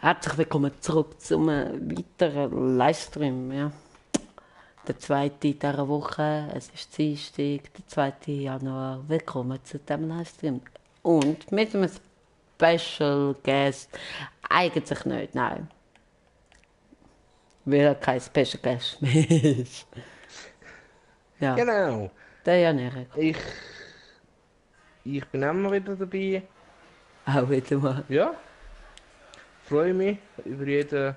Herzlich willkommen zurück zum weiteren Livestream. Ja. Der zweite in dieser Woche. Es ist Dienstag, der 2. Januar. Willkommen zu diesem Livestream. Und mit einem Special Guest. Eigentlich nicht, nein. Weil er kein Special Guest mehr ist. Ja, Genau. der Jan-Erik. Ich bin auch mal wieder dabei. Auch wieder mal. Ja, freue mich über jeden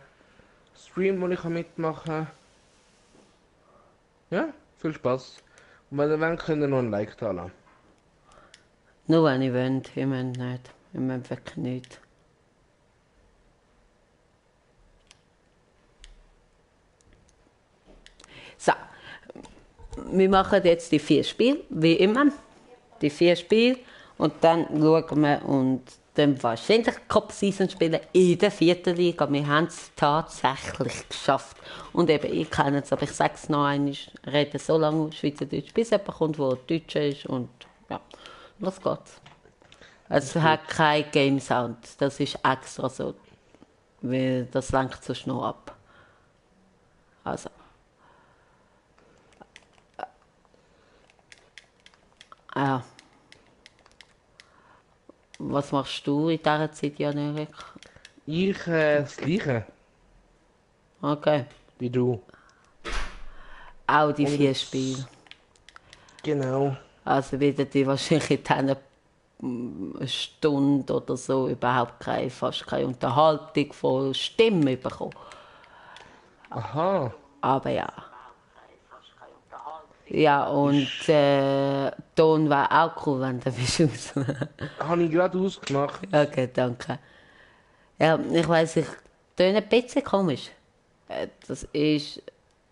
Stream, den ich mitmachen kann. Ja, viel Spaß. Und wenn ihr wollt, könnt ihr noch ein Like da lassen. Nur wenn ich will, ich will nicht. Ich will wirklich nicht. So, wir machen jetzt die 4 Spiele, wie immer. Die 4 Spiele. Und dann schauen wir und dann wahrscheinlich Cup-Season spielen in der 4. Liga. Wir haben es tatsächlich geschafft. Und eben, ich kenne es, aber ich sage es noch einmal, ich rede so lange Schweizerdeutsch, bis jemand kommt, der Deutsch ist. Und ja, los geht's. Es hat kein Game Sound. Das ist extra so. Weil das lenkt so schnell ab. Also. Ja. Was machst du in dieser Zeit, Jan-Erik? Das Gleiche Okay. wie du. Auch die Und 4 jetzt- Spiele. Genau. Also werden die wahrscheinlich in diesen eine Stunde oder so überhaupt fast keine Unterhaltung von Stimmen bekommen. Aha. Aber ja. Ja, und Ton war auch cool, wenn du bist raus. Habe ich gerade ausgemacht. Okay, danke. Ja, ich weiss, ich töne ein bisschen komisch. Das ist,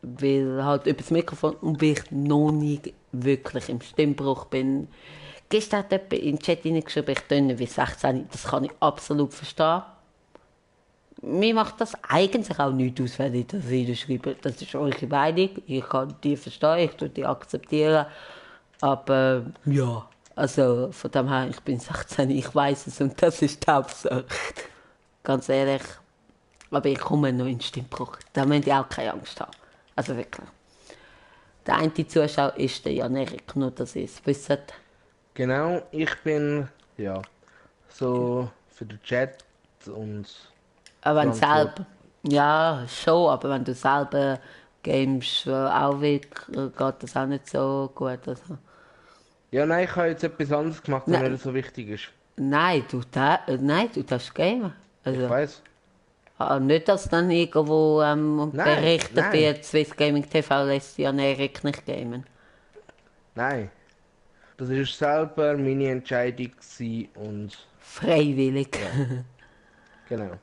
weil halt über das Mikrofon und weil ich noch nicht wirklich im Stimmbruch bin. Gestern hat jemand in den Chat hineingeschrieben, ich töne wie 16. Das kann ich absolut verstehen. Mir macht das eigentlich auch nichts aus, wenn ich das hineinschreibe. Das ist eure Meinung, ich kann die verstehen, ich tue die akzeptieren. Aber ja, also von dem her, ich bin 16, ich weiß es und das ist die Hauptsache. Ganz ehrlich. Aber ich komme noch in den Stimmbruch. Da müsst ihr auch keine Angst haben. Also wirklich. Der eine Zuschauer ist der Jan-Erik, nur dass ihr es wisst. Genau, ich bin, ja, so für den Chat und Aber wenn du Verantwortung. selber, ja, schon, aber wenn du selber gamest, auch geht das auch nicht so gut. Also. Ja, nein, ich habe jetzt etwas anderes gemacht, was Nein, nicht so wichtig ist. nein, du darfst gamen. Ich Also, weiß. nicht, dass dann irgendwo Nein, berichtet nein, wird, Swiss Gaming TV lässt Jan-Erik nicht gamen. nein. Das ist selber meine Entscheidung gewesen und Freiwillig. ja, genau.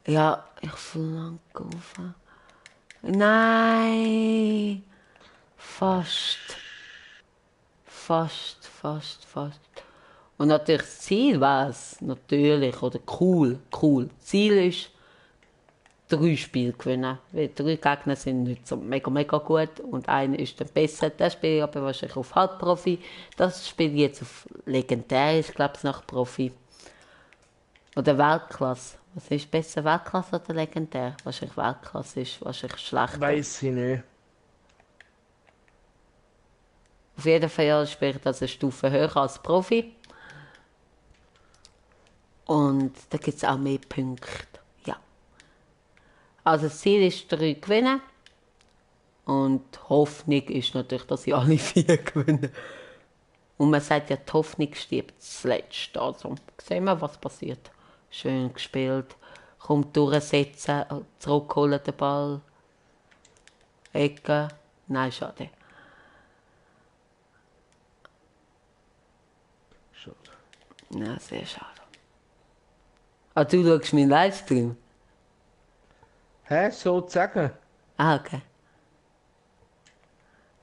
Ja, ich verlange auf. Nein! Fast. Fast. Und natürlich das Ziel war es, natürlich, oder cool. Ziel ist, 3 Spiele gewinnen. Weil 3 Gegner sind nicht so mega gut und einer ist dann besser. Das spiele ich aber wahrscheinlich auf Halbprofi. Das spiele ich jetzt auf Legendär, ich glaube es nach Profi. Oder Weltklasse. Was ist besser, Weltklasse oder Legendär? Wahrscheinlich Weltklasse ist wahrscheinlich schlechter. Weiß ich nicht. Auf jeden Fall spiele ich das eine Stufe höher als Profi. Und da gibt es auch mehr Punkte. Ja. Also das Ziel ist 3 gewinnen. Und die Hoffnung ist natürlich, dass ich alle 4 gewinne. Und man sagt ja, die Hoffnung stirbt zuletzt. Also sehen wir, was passiert. Schön gespielt. Kommt durchsetzen, zurückholen den Ball. Ecke. Nein, schade. Schade. Ja, sehr schade. Ah, du schaust meinen Livestream? Hä, sozusagen? Ah, okay.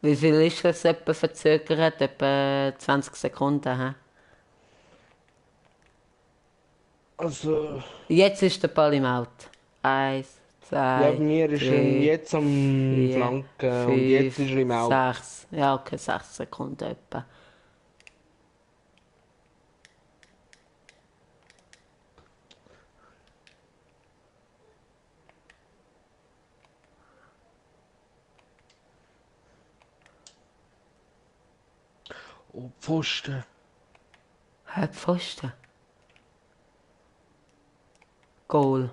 Wie viel ist das etwa verzögert? Etwa 20 Sekunden, hä? Also, Jetzt ist der Ball im Out. 1, ja, bei 2, mir ist er 3, jetzt am 4, Flanken und jetzt 5, ist er im Out. 6. Ja, okay, 6 Sekunden etwa. Oh, Pfosten. Pfosten. Goal.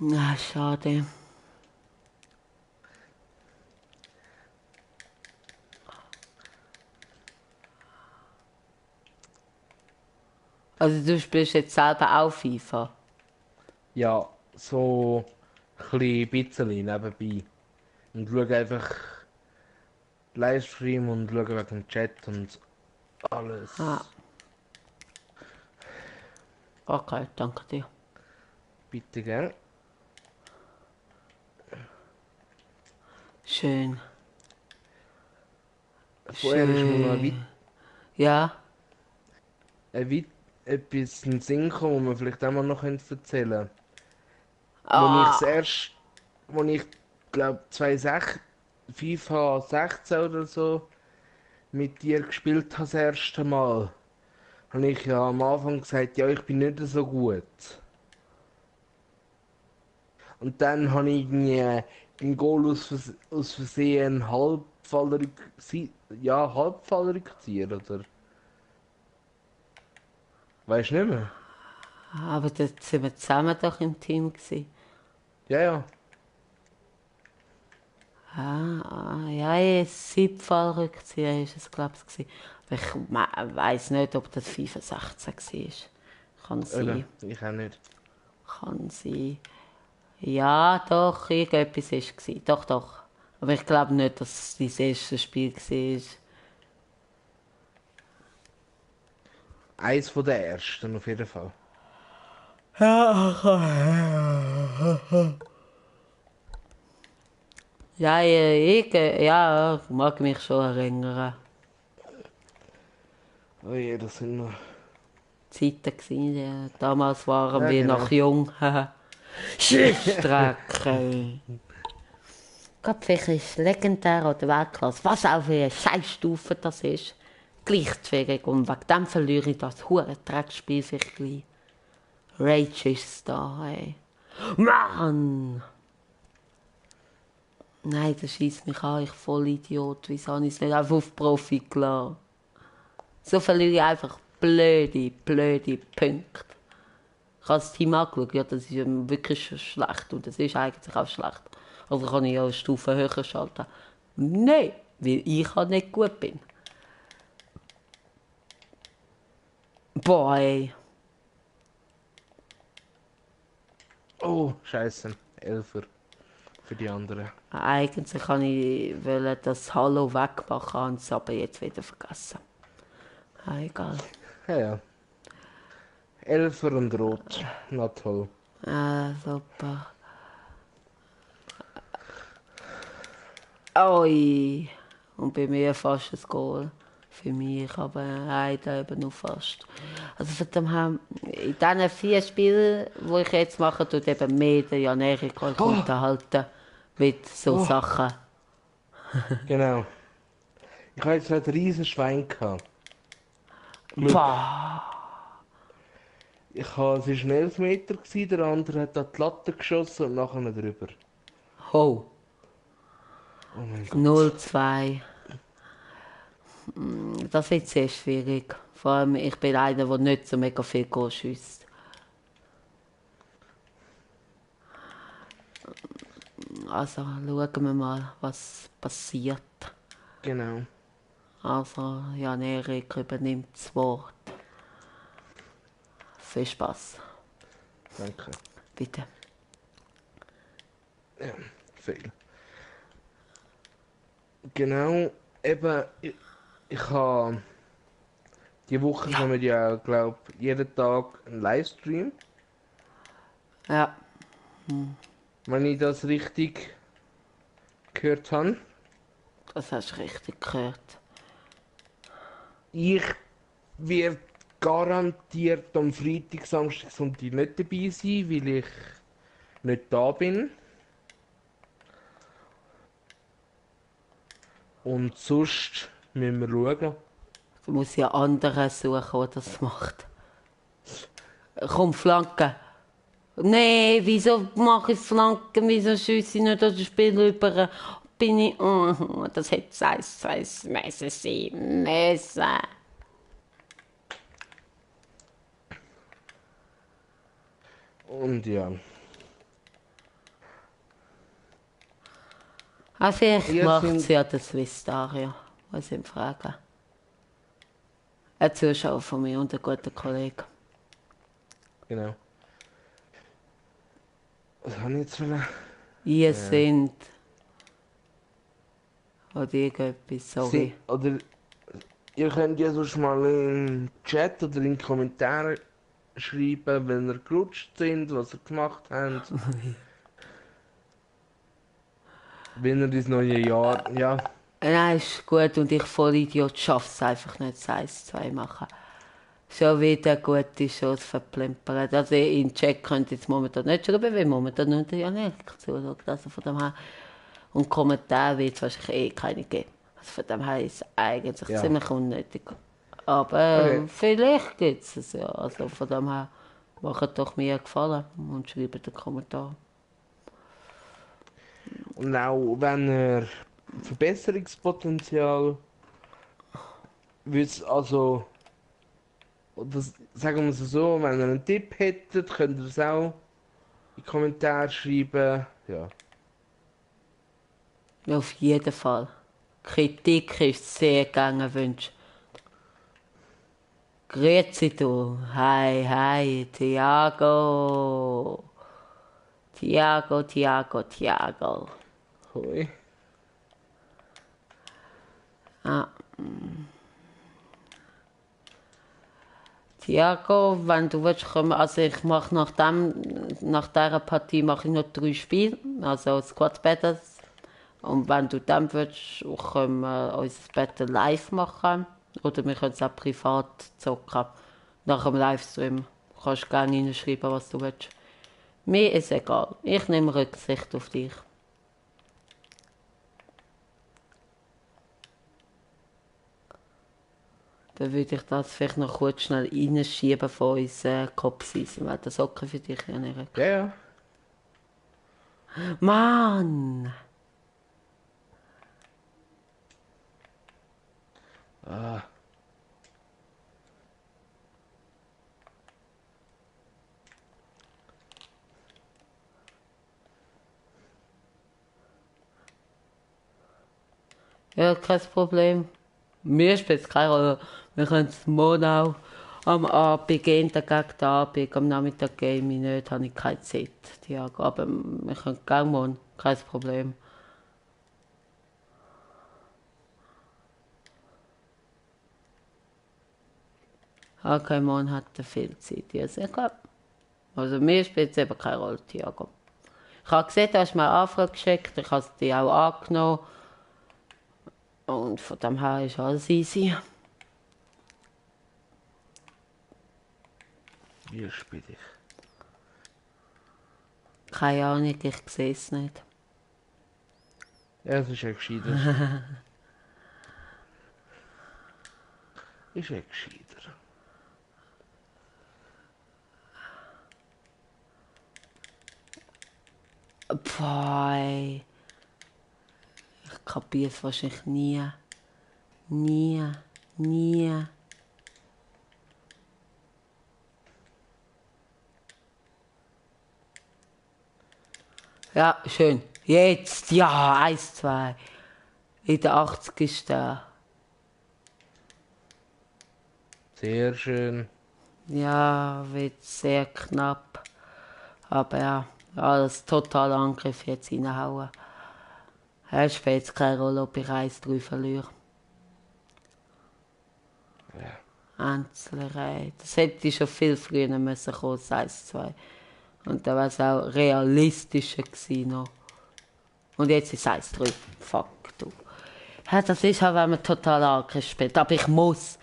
Na, schade. Also du spielst jetzt selber auch FIFA? Ja, so ein bisschen nebenbei. Und schaue einfach Livestream und schaue wegen dem Chat und Ah, alles. okay, danke dir. Bitte, gell? Schön. Vorher ist mir noch Schön. Ja? etwas in den Sinn gekommen, was wir vielleicht auch mal noch erzählen können. Ah, Wo ich glaube 2016, FIFA 16 oder so, mit dir gespielt habe das erste Mal, habe ich ja am Anfang gesagt, ja, ich bin nicht so gut. Und dann habe ich irgendwie im Goal aus Versehen Halbfall rückziehen, oder? Weißt du nicht mehr? aber dort sind wir zusammen doch im Team gewesen. Ja, ja. Ja, Siebfallrückzieher ist es, glaube ich. Aber ich weiss nicht, ob das FIFA 16 war. Kann Eben, sein. ich auch nicht. Kann sein. Ja, doch, irgendetwas war es. Doch, doch. Aber ich glaube nicht, dass es dein erstes Spiel war. Eins von den ersten, auf jeden Fall. Ja, ich mag mich schon erinnern. Oh je, das sind noch. Zeiten gewesen, ja. Damals waren Ja, wir noch genau. jung. Schiffstrecke. Gott, vielleicht ist es legendär oder Weltklasse. Was auch für eine Scheißstufe das ist. Gleichzeitig. Und wegen dem verliere ich das hure Dreckspiel vielleicht gleich. Rage ist da, ey. Mann! Nein, das schießt mich an, ich voll Idiot. Wieso habe ich es nicht einfach auf Profi gelassen? So verliere ich einfach blöde Punkte. Ich habe das Team angeschaut, ja, das ist wirklich schlecht und das ist eigentlich auch schlecht. Also kann ich ja eine Stufe höher schalten. Nein, weil ich halt nicht gut bin. Boah, ey. Oh, Scheiße. Elfer. Für die anderen. Eigentlich kann ich das Hallo wegmachen, habe es aber jetzt wieder vergessen. Egal. Ja, ja. Elfer und Rot. Na toll. Super. Oi. Und bei mir fast ein Goal. Für mich aber leider eben nur fast. Also von dem her, in diesen 4 Spielen, die ich jetzt mache, tut eben mehr der Jan Erik euch Oh, unterhalten mit so oh, Sachen. genau. Ich hatte jetzt ein riesen Schwein gehabt. Glück. Boah. Es war ein Elfmeter, der andere hat an die Latte geschossen und nachher drüber. Ho. Oh mein Gott. 0-2. Das wird sehr schwierig. Vor allem, ich bin einer, der nicht so mega viel Goal schiesst. Also schauen wir mal, was passiert. Genau. Also Jan Erik übernimmt das Wort. Viel Spaß. Danke. Bitte. Ja, viel. Genau. Eben, ich habe. Die Woche Ja. kommen ja, glaube jeden Tag ein Livestream. Ja. Wenn ich das richtig gehört habe. Das hast du richtig gehört. Ich werde garantiert am Freitag, Samstag, Sonntag nicht dabei sein, weil ich nicht da bin. Und sonst müssen wir schauen. Du musst ja andere suchen, die das macht. Komm, Flanke. Nee, wieso mache ich Flanken, wieso schieße ich nicht das Spiel über? Bin ich, das hätte 1-2 müssen sein müssen. Und ja. Vielleicht Ihr macht es sind, ja der Swiss Dario, muss ich ihn fragen. Ein Zuschauer von mir und ein guter Kollege. genau. Was habe ich jetzt wollen? Ihr sind, oder irgendetwas, sorry. Oder ihr könnt ja sonst mal im Chat oder in die Kommentare schreiben, wenn ihr gerutscht sind, was ihr gemacht habt. Wenn ihr das neue Jahr, ja, Nein, ist gut und ich Vollidiot schaffe es einfach nicht, das 1-2 machen. Schon wieder gute Chance verplempern. Also in Check könnt ihr jetzt momentan nicht schreiben, weil momentan nicht ja nicht zuschaut. Also von dem her. Und Kommentare wird es wahrscheinlich eh keine geben. Also von dem her ist es eigentlich ja. ziemlich unnötig. Aber Okay. vielleicht gibt es es ja. Also von dem her macht doch mir einen Gefallen und schreibt einen Kommentar. Und auch wenn ihr Verbesserungspotenzial wisst, also, oder sagen wir es so, wenn ihr einen Tipp hättet, könnt ihr es auch in die Kommentare schreiben. Ja. Auf jeden Fall. Kritik ist sehr gerne erwünscht. Grüezi du. Hi, hi, Tiago. Tiago, Tiago, Tiago. Hoi. Ah. Tiago, wenn du willst, kommen, also ich mache nach dieser Partie mache ich noch 3 Spiele, also Squad Battles. Und wenn du dann willst, können wir unser Battle live machen. Oder wir können es auch privat zocken. Nach dem Livestream. Du kannst gerne reinschreiben, was du willst. Mir ist egal. Ich nehme Rücksicht auf dich. Dann würde ich das vielleicht noch kurz schnell reinschieben von uns Kopfseisen, weil das Socken für dich ja nicht. Ja, ja. Mann! Ah, Ja, kein Problem. Mir spielt es keine Rolle. Wir können es morgen auch am Abend gehen, gegen den Abend. Am Nachmittag game ich nicht, habe ich keine Zeit. Tiago. Aber wir können gerne morgen, kein Problem. Okay, morgen hat er viel Zeit. Ja, sehr gut. Also mir spielt es eben keine Rolle, Tiago. Ich habe gesehen, du hast mir eine Anfrage geschickt, ich habe die auch angenommen. Und von dem her ist alles easy. wie spiele ich? Keine Ahnung, ich sehe es nicht. Ja, es ist ja gescheiter. Ist ja gescheiter. Boah, ich kapiere es wahrscheinlich nie. Nie. Nie. Ja, schön. Jetzt, ja, 1-2. In der 80. Sehr schön. Ja, wird sehr knapp. Aber ja, alles total Angriff jetzt reinhauen. Es spielt jetzt keine Rolle, ob ich 1-3 verliere. Ja. Einzelreihe. Das hätte schon viel früher müssen kommen, 1-2. Und dann wäre es auch realistischer gewesen noch. Und jetzt ist es 1-3. Fuck, du. Ja, das ist halt, wenn man total Angriff spielt. Aber ich muss.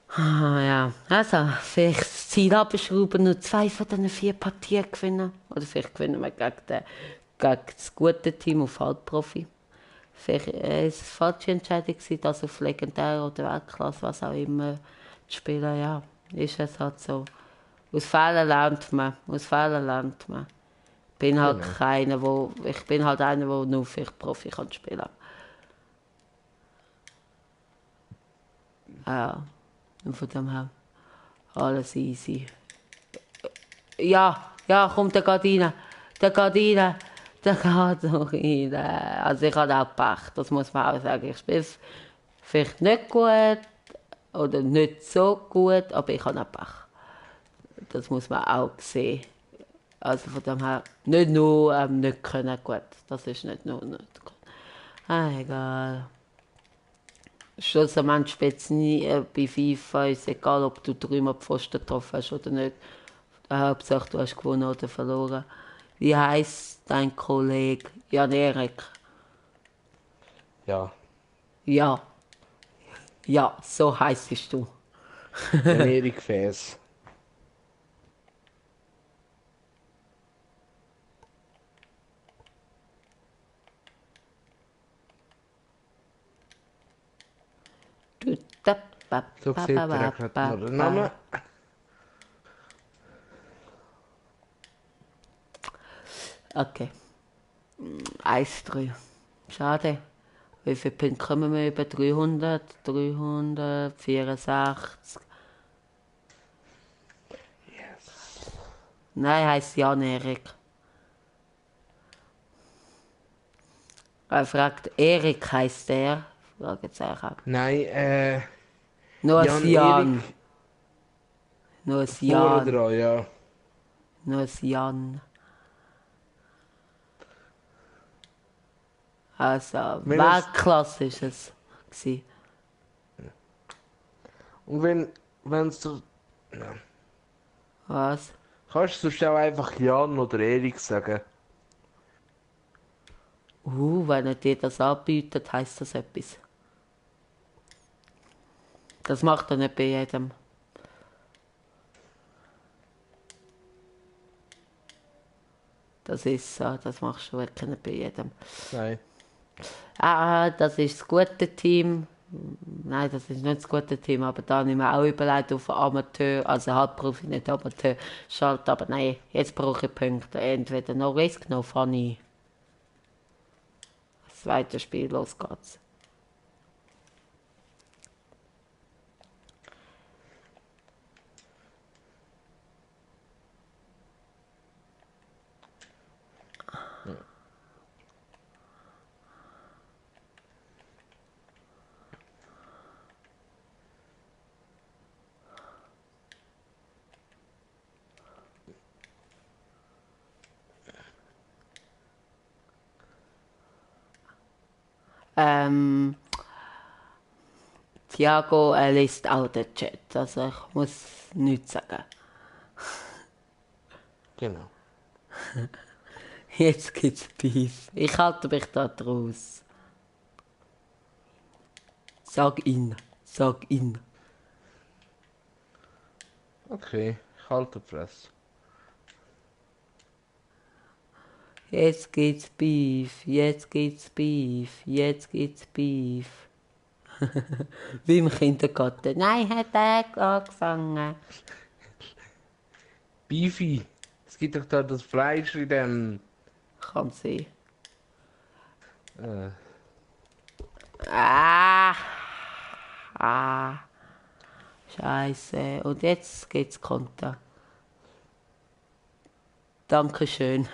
Ah, ja. Also, vielleicht das Ziel abschrauben, nur 2 von diesen 4 Partien gewinnen. Oder vielleicht gewinnen wir gegen das gute Team auf Halbprofi. Vielleicht ist es eine falsche Entscheidung gewesen, das auf Legendär oder Weltklasse, was auch immer, zu spielen. Ja, ist es halt so. Aus Fehlern lernt man. Aus Fehlern lernt man. Bin halt Genau. keiner, ich bin halt einer, der nur vielleicht Profi kann spielen. Ja, und von dem her alles easy. Ja, ja, kommt der Gardine. Der Gardine. Der Gardine. Also ich habe auch Pech, das muss man auch sagen. Ich spiele vielleicht nicht gut oder nicht so gut, aber ich habe auch Pech. Das muss man auch sehen. Also von dem her, nicht nur nicht können, gut. Das ist nicht nur nicht gut. Ah, egal. Schlussendlich spielt es nie bei FIFA, ist egal, ob du dreimal Pfosten getroffen hast oder nicht. Hauptsache, du hast gewonnen oder verloren. Wie heißt dein Kollege? Jan Erik. Ja, Ja, ja, so heißest du. Jan-Erik Fäs. Du, da, ba, So ba, ba, sieht er ba, auch gerade ba, noch den ba. Namen. Okay, 1-3. Schade. Wie viele Punkte kommen wir über 300? 364. Yes. Nein, heißt Jan Erik. Er fragt, Erik heißt der? Fragezeichen. Nein, Nur ein Jan. Jan-Erik Nur ein vorne Jan. dran, ja. Nur ein Jan. Also, Welches, Weltklasse ist es. Gewesen. und wenn du, ja. Was? Kannst du sonst auch einfach Jan oder Erik sagen? Wenn er dir das anbietet, heisst das etwas. Das macht er nicht bei jedem. Das ist so, das machst du wirklich nicht bei jedem. Nein. Das ist das gute Team. Nein, das ist nicht das gute Team, aber da habe ich mir auch überlegt auf Amateur, also Halbprofi, nicht Amateur, schalt, aber nein, jetzt brauche ich Punkte. Entweder no risk, no funny. Das zweite Spiel, los geht's. Ähm, Thiago liest auch den Chat, also ich muss nichts sagen. Genau. Jetzt gibt's Beef. Ich halte mich da draus. Sag ihn, sag ihn. Okay, ich halte die Fresse. Jetzt gibt's Beef, jetzt gibt's Beef, jetzt gibt's Beef. Wie im Kindergarten. Nein, hat er angefangen. Beefy. Es gibt doch da das Fleisch in dem. Kann sein. Äh, Ah, ah, Scheiße. Und jetzt geht's Konto. Dankeschön.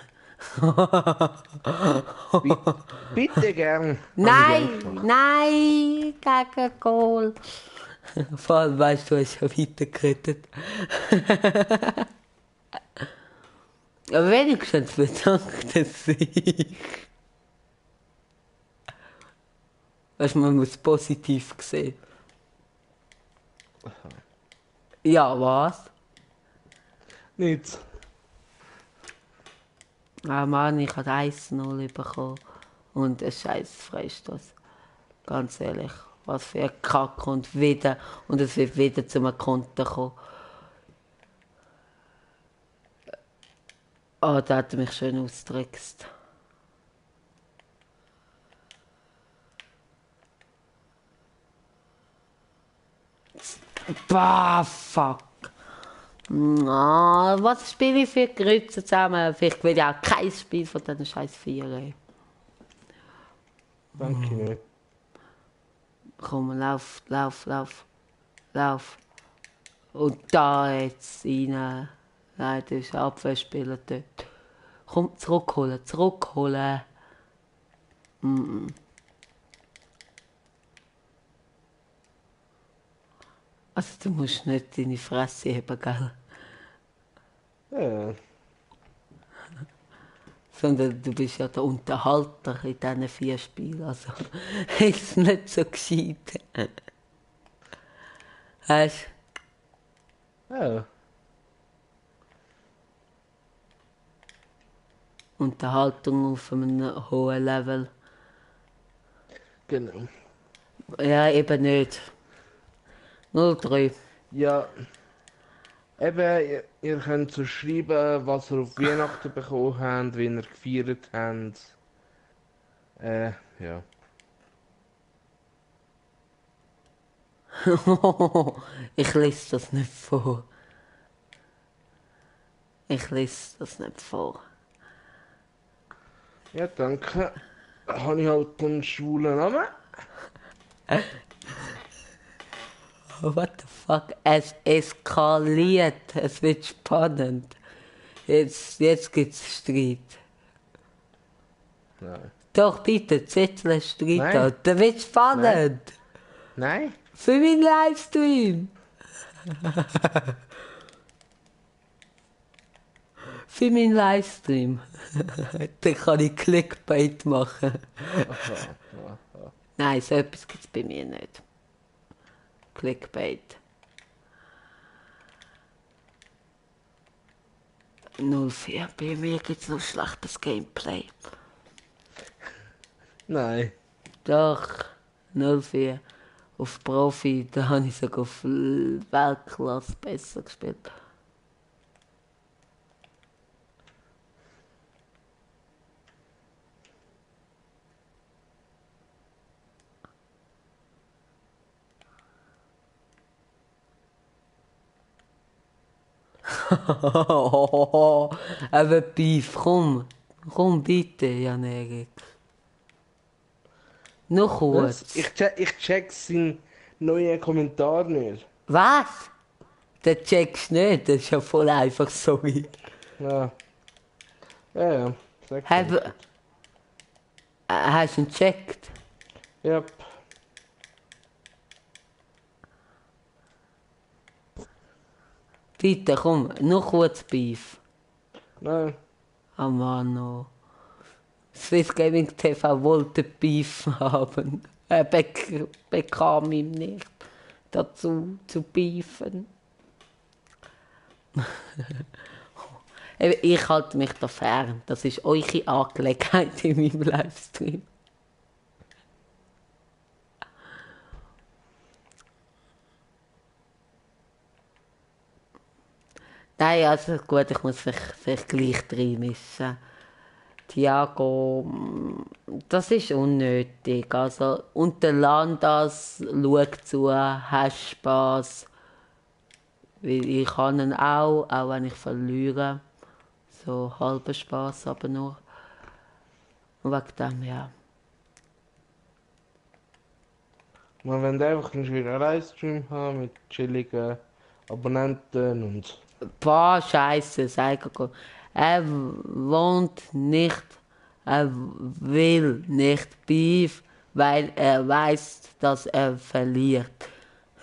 bi bitte gern. Habe ich gern Nein, gemacht. nein, gegen Goal. Vor allem weißt du, hast ja weitergerettet. Aber wenigstens bedankt er sich. Weißt du, man muss positiv sehen. Ja, was? Nichts. Ah Mann, ich habe 1-0 bekommen. Und ein scheiß Freistoß. Ganz ehrlich. Was für ein Kack und wieder. Und es wird wieder zu einem Konto kommen. Oh, da hat er mich schön ausgetrickst. Bah, fuck. Was spiele ich für Grütze zusammen? Vielleicht will ich auch kein Spiel von diesen scheiß 4. Ey. Denke ich nicht. Komm, lauf, lauf, lauf, lauf. Und da jetzt rein. Nein, das ist ein Abwehrspieler dort. Komm, zurückholen, zurückholen. Also du musst nicht deine Fresse haben, gell? Ja, Sondern du bist ja der Unterhalter in diesen 4 Spielen. Also ist nicht so gescheit. Weißt ja, du, Unterhaltung auf einem hohen Level. genau. Ja, eben nicht. 0-3. Ja, eben, ihr könnt so schreiben, was ihr auf Weihnachten bekommen habt, wie ihr gefeiert habt. Ja. Ich lese das nicht vor. Ich lese das nicht vor. Ja, danke. Habe ich halt einen schwulen Namen? What the fuck? Es eskaliert. Es wird spannend. Jetzt gibt's Streit. Nein. Doch bitte, Zettel Streit Nein, an. Da wird nein, spannend. nein. Für meinen Livestream. Für meinen Livestream. Dann kann ich Clickbait machen. Aha, aha. Nein, so etwas gibt's bei mir nicht. Clickbait. 04. Bei mir gibt's noch schlechtes Gameplay. Nein. Doch, 04. Auf Profi, da habe ich sogar auf Weltklasse besser gespielt. Aber Beef, komm. Komm bitte, Jan-Erik. Noch Was? kurz. Ich check seinen neuen Kommentar nicht. Was? Den checkst du nicht, das ist ja voll einfach, sorry. Ja, ja, ja. Sag Hast einfach gut. du ihn gecheckt? Ja, Bitte, komm, noch kurz Beef. nein. Oh Mann, oh. Swiss Gaming TV wollte Beef haben. Er bekam ihn nicht dazu zu beefen. Ich halte mich da fern. Das ist eure Angelegenheit in meinem Livestream. Nein, also gut, ich muss vielleicht gleich reinmischen. Thiago, das ist unnötig. Also, unterlass das, schau zu, hast Spass. Weil ich kann ihn auch wenn ich verliere. So halber Spass, aber nur. Und wegen dem, ja. Wir wollen einfach einen schönen Livestream haben mit chilligen Abonnenten und. Boah, Scheiße, sag ich. Er wohnt nicht, er will nicht Beef, weil er weiß, dass er verliert.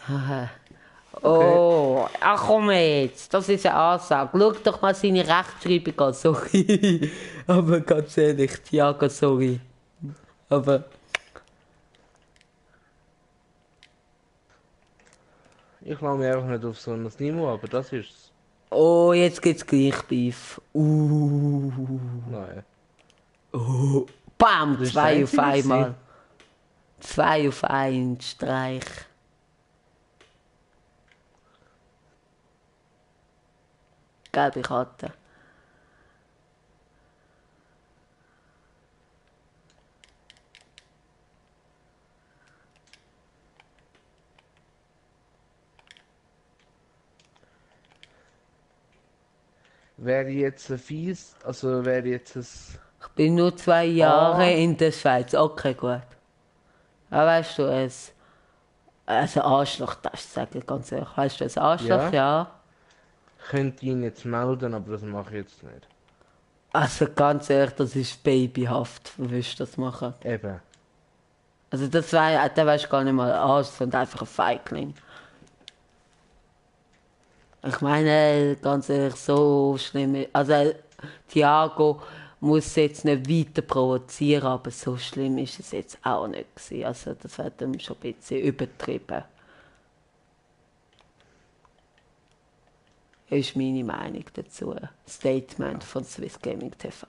Okay. Oh, ach komm jetzt, das ist eine Ansage. Schau doch mal seine Rechtschreibung an, sorry. Aber ganz ehrlich, Thiago, sorry. Aber, Ich lasse mich einfach nicht auf so ein Niveau, aber das ist's. oh, jetzt gibt's gleich Beef. Nein. Bam, Das ist das 2 auf Einzige einmal. gewesen. 2 auf 1, Streich. Gelbe Karte. wäre jetzt ein fies, also wäre jetzt ein Ich bin nur 2 Jahre A. in der Schweiz. Okay, gut. Aber weißt du, also Arschloch, das ist sagen, ganz ehrlich. Weißt du, ein Arschloch, Ja, ja. ich könnte ihn jetzt melden, aber das mache ich jetzt nicht. Also ganz ehrlich, das ist babyhaft, wie willst du das machen? Eben. Also das war, der weißt gar nicht mal Arsch, sondern einfach ein Feigling. Ich meine, ganz ehrlich, so schlimm. Also, Thiago muss jetzt nicht weiter provozieren, aber so schlimm ist es jetzt auch nicht gewesen. Also, das hat ihm schon ein bisschen übertrieben. Ist meine Meinung dazu. Statement von Swiss Gaming TV.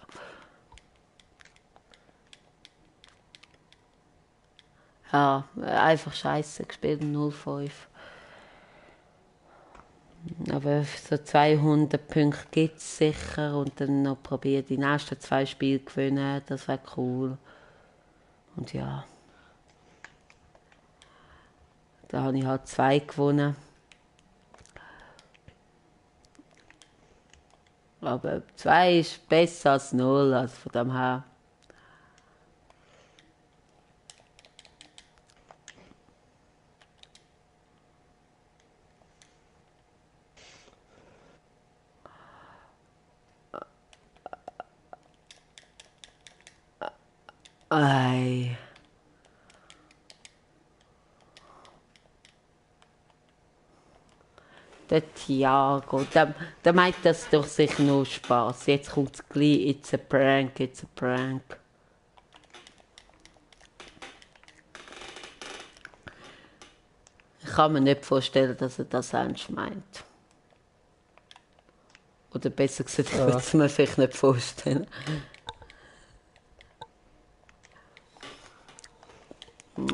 Ja, einfach scheiße gespielt, 0-5. Aber so 200 Punkte gibt es sicher und dann noch probieren, die nächsten 2 Spiele zu gewinnen. Das wäre cool. Und ja, da habe ich halt 2 gewonnen. Aber 2 ist besser als 0, also von dem her. Ei. Der Thiago, der meint das doch sicher nur Spaß. Jetzt kommt es gleich, it's a prank, it's a prank. Ich kann mir nicht vorstellen, dass er das ernst meint. Oder besser gesagt, ich würde Ja. es mir vielleicht nicht vorstellen.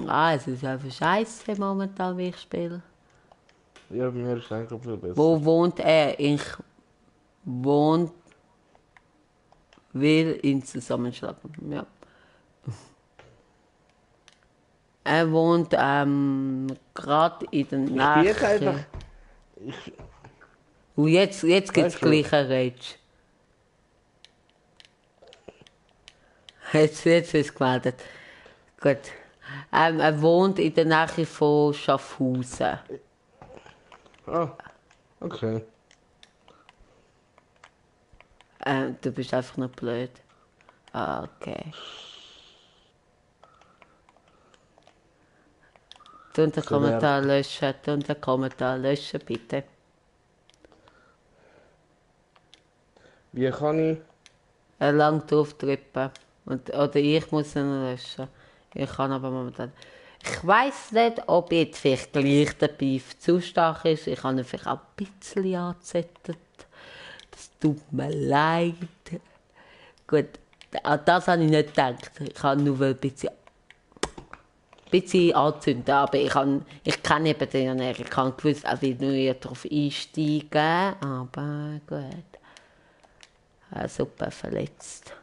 Es ist einfach scheiße momentan, wie ich spiele. Ja, bei mir ist es eigentlich viel besser. Wo wohnt er? Ich wohne, will ihn zusammenschlagen. Ja. Er wohnt gerade in der Ich bin jetzt einfach. Nähe. Und jetzt gibt es Weißt du, gleich einen Rage. Jetzt ist es gemeldet. Gut. Er wohnt in der Nähe von Schaffhausen. ah, okay. Du bist einfach nur blöd. Ah, okay. Tu den So der, Kommentar löschen, tu den Kommentar löschen, bitte. wie kann ich. Lang drauf drücken. Oder ich muss ihn löschen. Ich kann aber momentan. Ich weiss nicht, ob jetzt vielleicht gleich der Beef zu stark ist. Ich habe ihn vielleicht auch ein bisschen angezettet. Das tut mir leid. Gut, an das habe ich nicht gedacht. Ich habe nur ein bisschen anzünden, aber ich kenne eben den nicht. Ich habe gewusst, er will nur darauf einsteigen, aber gut. Super verletzt.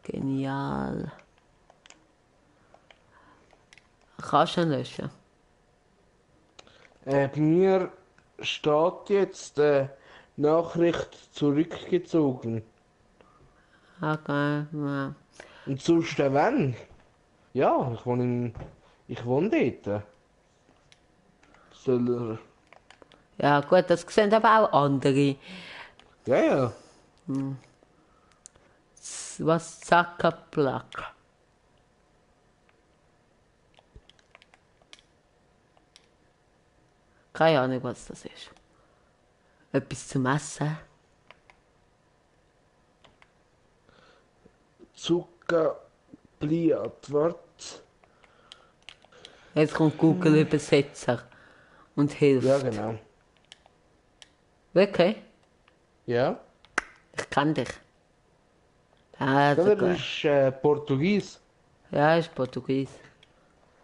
Genial. Kannst du ihn löschen? Bei mir steht jetzt Nachricht zurückgezogen. Okay, ja. Und sonst wenn? Ja, ich wohne dort. Soll Ja gut, das sehen aber auch andere. er. Ja, ja. Was Zackerplack. Keine Ahnung, was das ist. Etwas zum Essen. Zucker, Bliat, wart. Jetzt kommt Google Übersetzer und Ja, hilft. genau. Wirklich? Ja. Ich kenne dich. Also Das gut. ist Portugies. Ja, ist Portugies.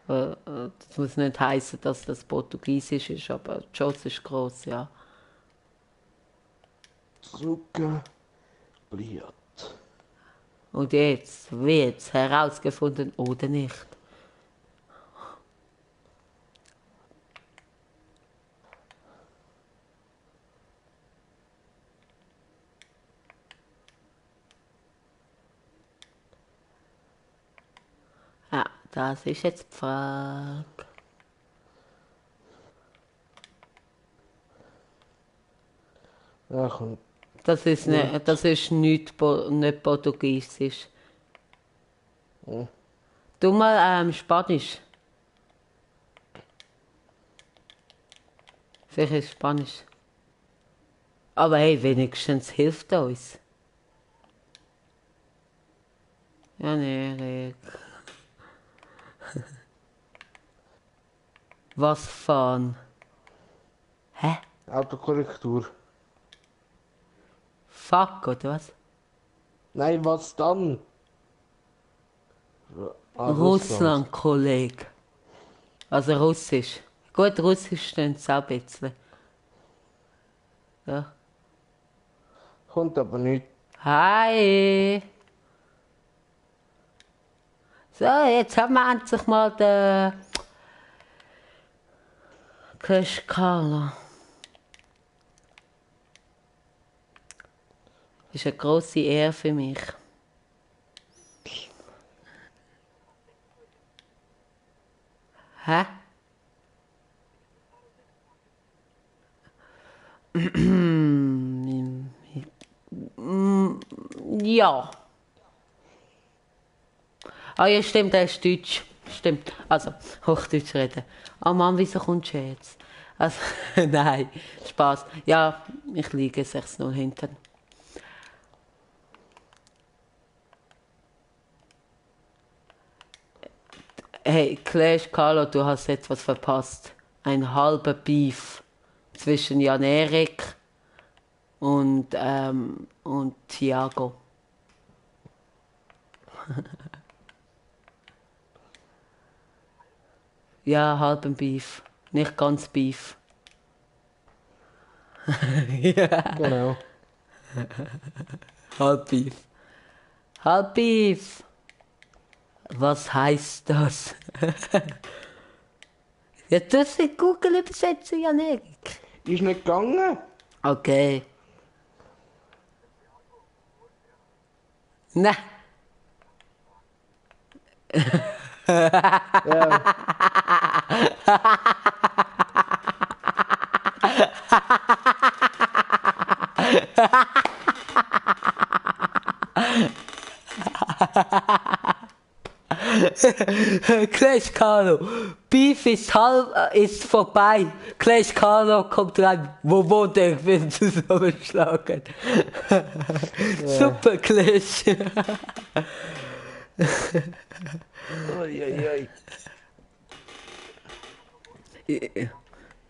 Das muss nicht heißen, dass das Portugiesisch ist, aber die Chance ist gross, ja. Zucker, Bliat. Und jetzt wird es herausgefunden oder nicht. Das ist jetzt die Frage. Ja, komm. Das ist nicht Portugiesisch. Ja. Du mal Spanisch. Vielleicht ist es Spanisch. Aber hey, wenigstens hilft uns. Ja, nee. Was fahren? Hä? Autokorrektur. Fuck, oder was? Nein, was dann? Russland, Kollege. Also Russisch. Gut, Russisch stimmt es auch ein bisschen. Ja. Kommt aber nicht. Hi! So, jetzt haben wir endlich mal den Clash Carlo. Das ist eine grosse Ehre für mich. Hä? Ja. Ah ja, stimmt, er ist Deutsch. Stimmt. Also, Hochdeutsch reden. Oh Mann, wieso kommst du jetzt? Also, nein, Spaß. Ja, ich liege 6-0 hinten. Hey, Clash Carlo, du hast etwas verpasst. Ein halber Beef zwischen Jan Erik und Thiago. Ja, halben Beef. Nicht ganz Beef. Genau. Halb Beef. Halb Beef. Was heißt das? Ja, das ist Google übersetzen, Jan Erik. Ist nicht gegangen? Okay. Nein. Ja. Clash Carlo. Beef ist vorbei. Clash Carlo kommt rein. Wo wohnt er? Ich will zusammenschlagen. Super Clash. Uiuiui.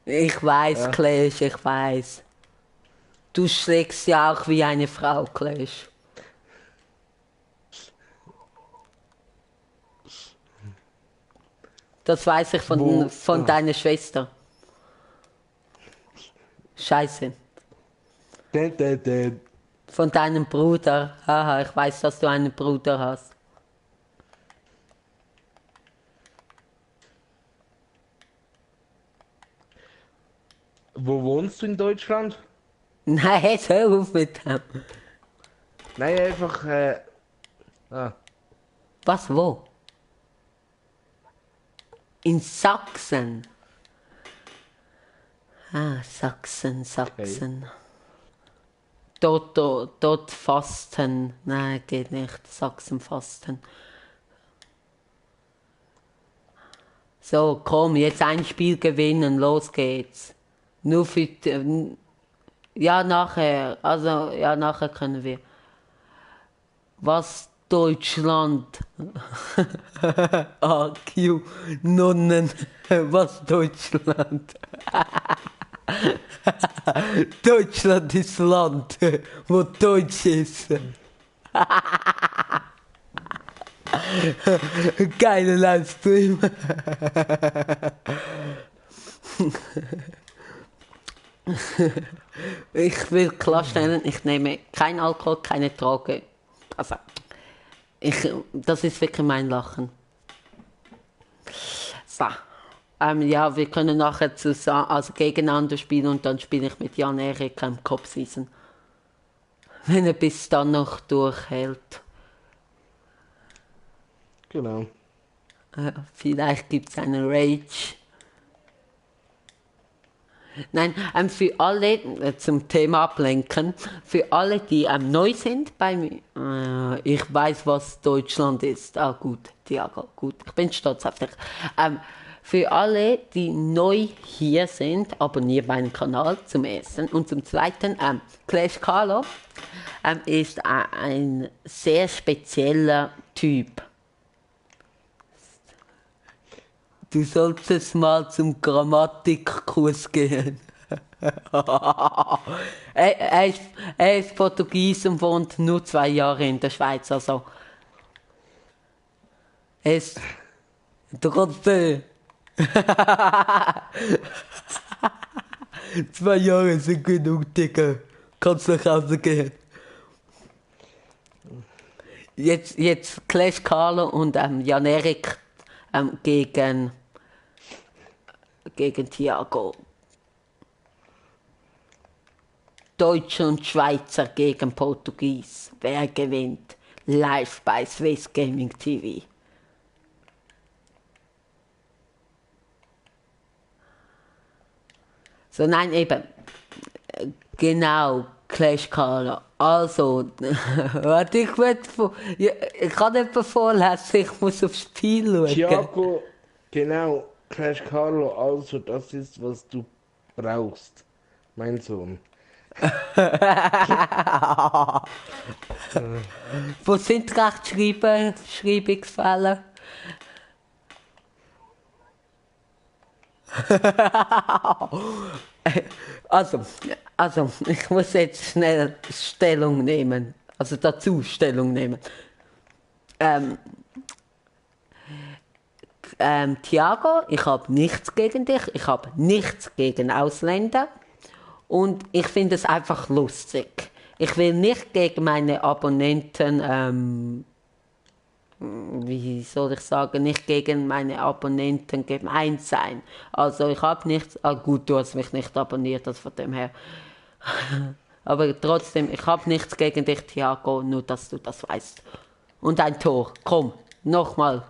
Ich weiß, Ja. Clash, ich weiß. Du schlägst ja auch wie eine Frau, Clash. Das weiß ich Wo? von deiner Schwester. Scheiße. Den. Von deinem Bruder. Haha, ich weiß, dass du einen Bruder hast. Wo wohnst du in Deutschland? Nein, jetzt hör auf mit dem. Nein, einfach. Ah, Was, wo? In Sachsen. Ah, Sachsen. Dort fasten. Nein, geht nicht. Sachsen fasten. So, komm, jetzt ein Spiel gewinnen, los geht's. Nur für... Ja, nachher. Also, ja, nachher können wir. Was Deutschland? AQ, Nonnen. Was Deutschland? Deutschland ist Land, wo Deutsch ist. Geiler Livestream. Ich will klarstellen, ich nehme kein Alkohol, keine Droge. Also, das ist wirklich mein Lachen. So. Ja, wir können nachher zusammen, also gegeneinander spielen und dann spiele ich mit Jan Erik im Cop-Season. Wenn er bis dann noch durchhält. genau. Vielleicht gibt es einen Rage. Nein, für alle, zum Thema ablenken, für alle, die neu sind bei mir, ich weiß, was Deutschland ist. Ah, gut, Thiago, gut, ich bin stolz auf dich. Für alle, die neu hier sind, abonniert meinen Kanal zum ersten. Und zum zweiten, Clash Carlo ist ein sehr spezieller Typ. Du solltest mal zum Grammatikkurs gehen. er ist Portugies und wohnt nur 2 Jahre in der Schweiz. Also, er ist trotzdem. 2 Jahre sind genug, Digga. Kannst nach Hause gehen. Jetzt Clash Carlo und Jan-Erik gegen Thiago. Deutsche und Schweizer gegen Portugies. Wer gewinnt? Live bei Swiss Gaming TV. So, nein, eben. Genau, Clash Carlo. Also, warte, ich kann nicht vorlesen, ich muss aufs Spiel schauen. Thiago, genau, Clash Carlo, also das ist, was du brauchst, mein Sohn. Wo sind Rechtschreibungsfälle? Also, ich muss jetzt schnell Stellung nehmen. Also dazu Stellung nehmen. Thiago, ich habe nichts gegen dich, ich habe nichts gegen Ausländer und ich finde es einfach lustig. Ich will nicht gegen meine Abonnenten, wie soll ich sagen, nicht gegen meine Abonnenten gemein sein. Also ich habe nichts, gut, du hast mich nicht abonniert, also von dem her. Aber trotzdem, ich habe nichts gegen dich, Thiago, nur dass du das weißt. Und ein Tor, komm, nochmal.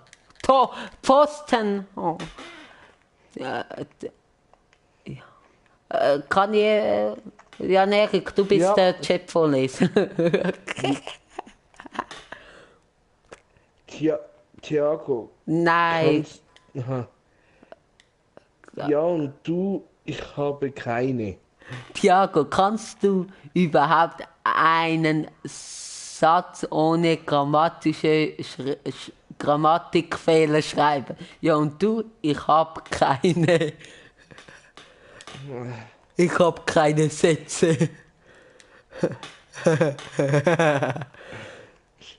Tor, Pfosten. Oh. Ja, kann ich, Jan-Erik, du bist Ja. der Chat-Vorleser. Thiago, Nein. Aha. Ja, und du, ich habe keine. Thiago, kannst du überhaupt einen Satz ohne Grammatikfehler schreiben? Ja, und du, ich habe keine. Ich habe keine Sätze.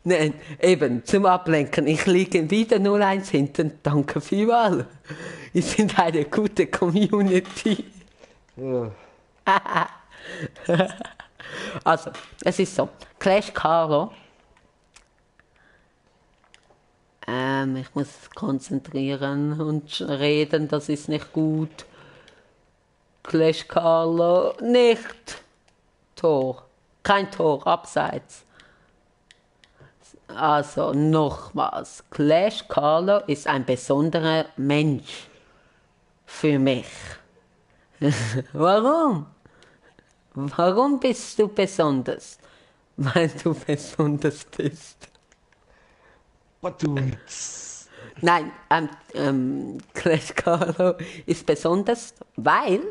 Nein, eben, zum Ablenken. Ich liege wieder 0-1 hinten. Danke vielmals. Wir sind eine gute Community. Ja. Also, es ist so. Clash Carlo. Ich muss konzentrieren und reden, das ist nicht gut. Clash Carlo, nicht. Tor. Kein Tor, abseits. Also, nochmals. Clash Carlo ist ein besonderer Mensch. Für mich. Warum? Warum bist du besonders? Weil du besonders bist. Badumts. Nein, Clash Carlo ist besonders, weil,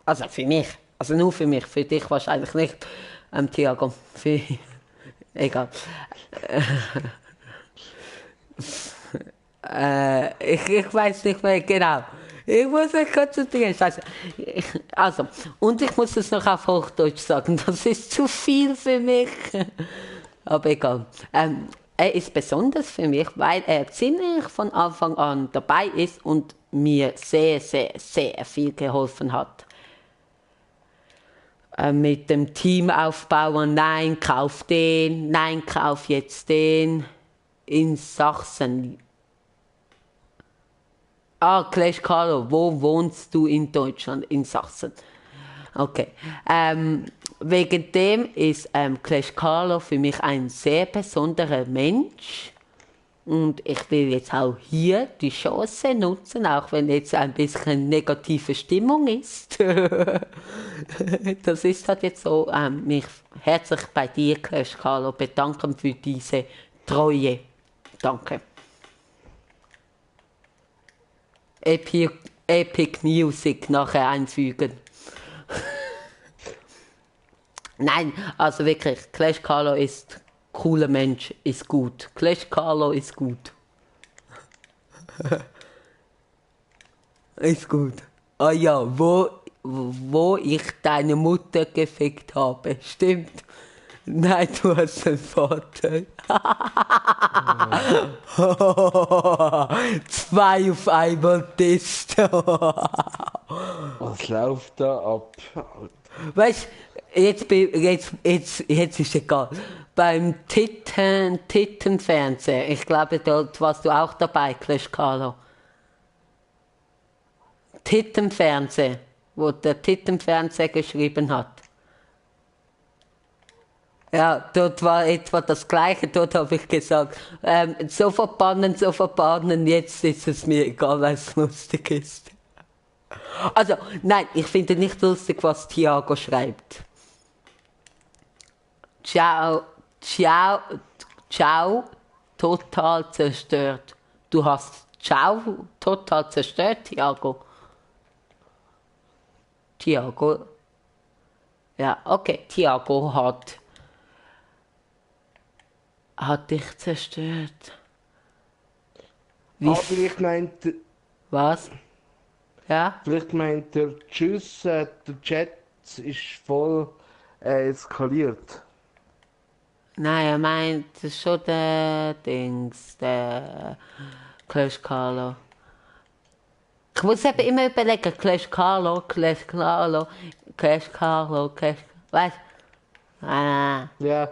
also für mich, also nur für mich, für dich wahrscheinlich nicht, Thiago, für, egal. Ich weiß nicht mehr genau. Ich muss mich konzentrieren. Scheiße. Also, und ich muss es noch auf Hochdeutsch sagen. Das ist zu viel für mich. Aber egal. Er ist besonders für mich, weil er ziemlich von Anfang an dabei ist und mir sehr, sehr, sehr viel geholfen hat. Mit dem Team aufbauen, nein, kauf den, nein, kauf jetzt den. In Sachsen. Clash Carlo, wo wohnst du in Deutschland? In Sachsen. Okay. Wegen dem ist Clash Carlo für mich ein sehr besonderer Mensch. Und ich will jetzt auch hier die Chance nutzen, auch wenn jetzt ein bisschen negative Stimmung ist. Das ist halt jetzt so, mich herzlich bei dir, Clash Carlo, bedanken für diese Treue. Danke. Epic Music nachher einfügen. Nein, also wirklich, Clash Carlo ist cooler Mensch, ist gut. Clash Carlo ist gut. Ist gut. Ah ja, wo ich deine Mutter gefickt habe. Stimmt. Nein, du hast einen Vater. Zwei auf einmal Test. Was läuft da ab? Weißt du, jetzt ist egal. Beim Tittenfernsehen, ich glaube, dort warst du auch dabei, Clash Carlo. Tittenfernsehen, wo der Tittenfernsehen geschrieben hat. Ja, dort war etwa das Gleiche. Dort habe ich gesagt, so verbannen, jetzt ist es mir egal, weil es lustig ist. Also, nein, ich finde nicht lustig, was Thiago schreibt. Ciao, ciao, ciao, total zerstört. Du hast ciao total zerstört, Thiago. Thiago. Ja, okay, Thiago hat dich zerstört. Wie Vielleicht meint er, was? Ja? Tschüss, der Chat ist voll eskaliert. Nein, er meint schon der Dings, der Clash Carlo. Ich muss eben immer überlegen, Clash Carlo, Clash Carlo, Clash Carlo, Clash... Weißt du? Ja,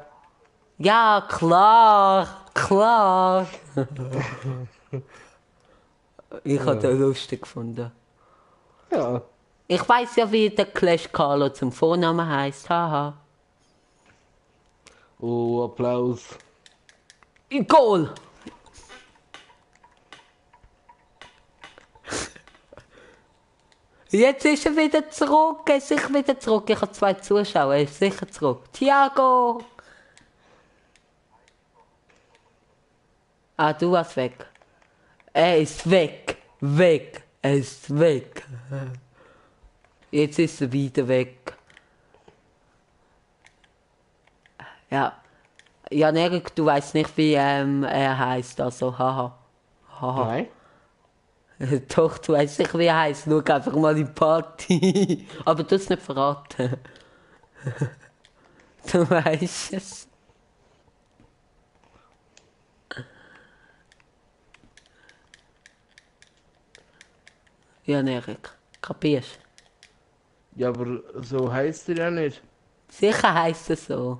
Ja, klar, klar. Ich habe ja, das lustig gefunden. ja. Ich weiß ja, wie der Clash Carlo zum Vornamen heißt. Haha. Oh, Applaus. Goal! Jetzt ist er wieder zurück. Er ist sicher wieder zurück. Ich habe 2 Zuschauer. Er ist sicher zurück. Thiago! Ah, du warst weg. Er ist weg. Weg. Er ist weg. Jetzt ist er wieder weg. Ja. Jan Erik, du weißt nicht, wie er heißt. Also, haha. Haha. Nein? Doch, du weißt sicher, wie er heißt. Schau einfach mal in die Party. Aber du es nicht verraten. Du weißt es. Jan Erik, kapierst? Ja, aber so heißt er ja nicht. Sicher heisst es so.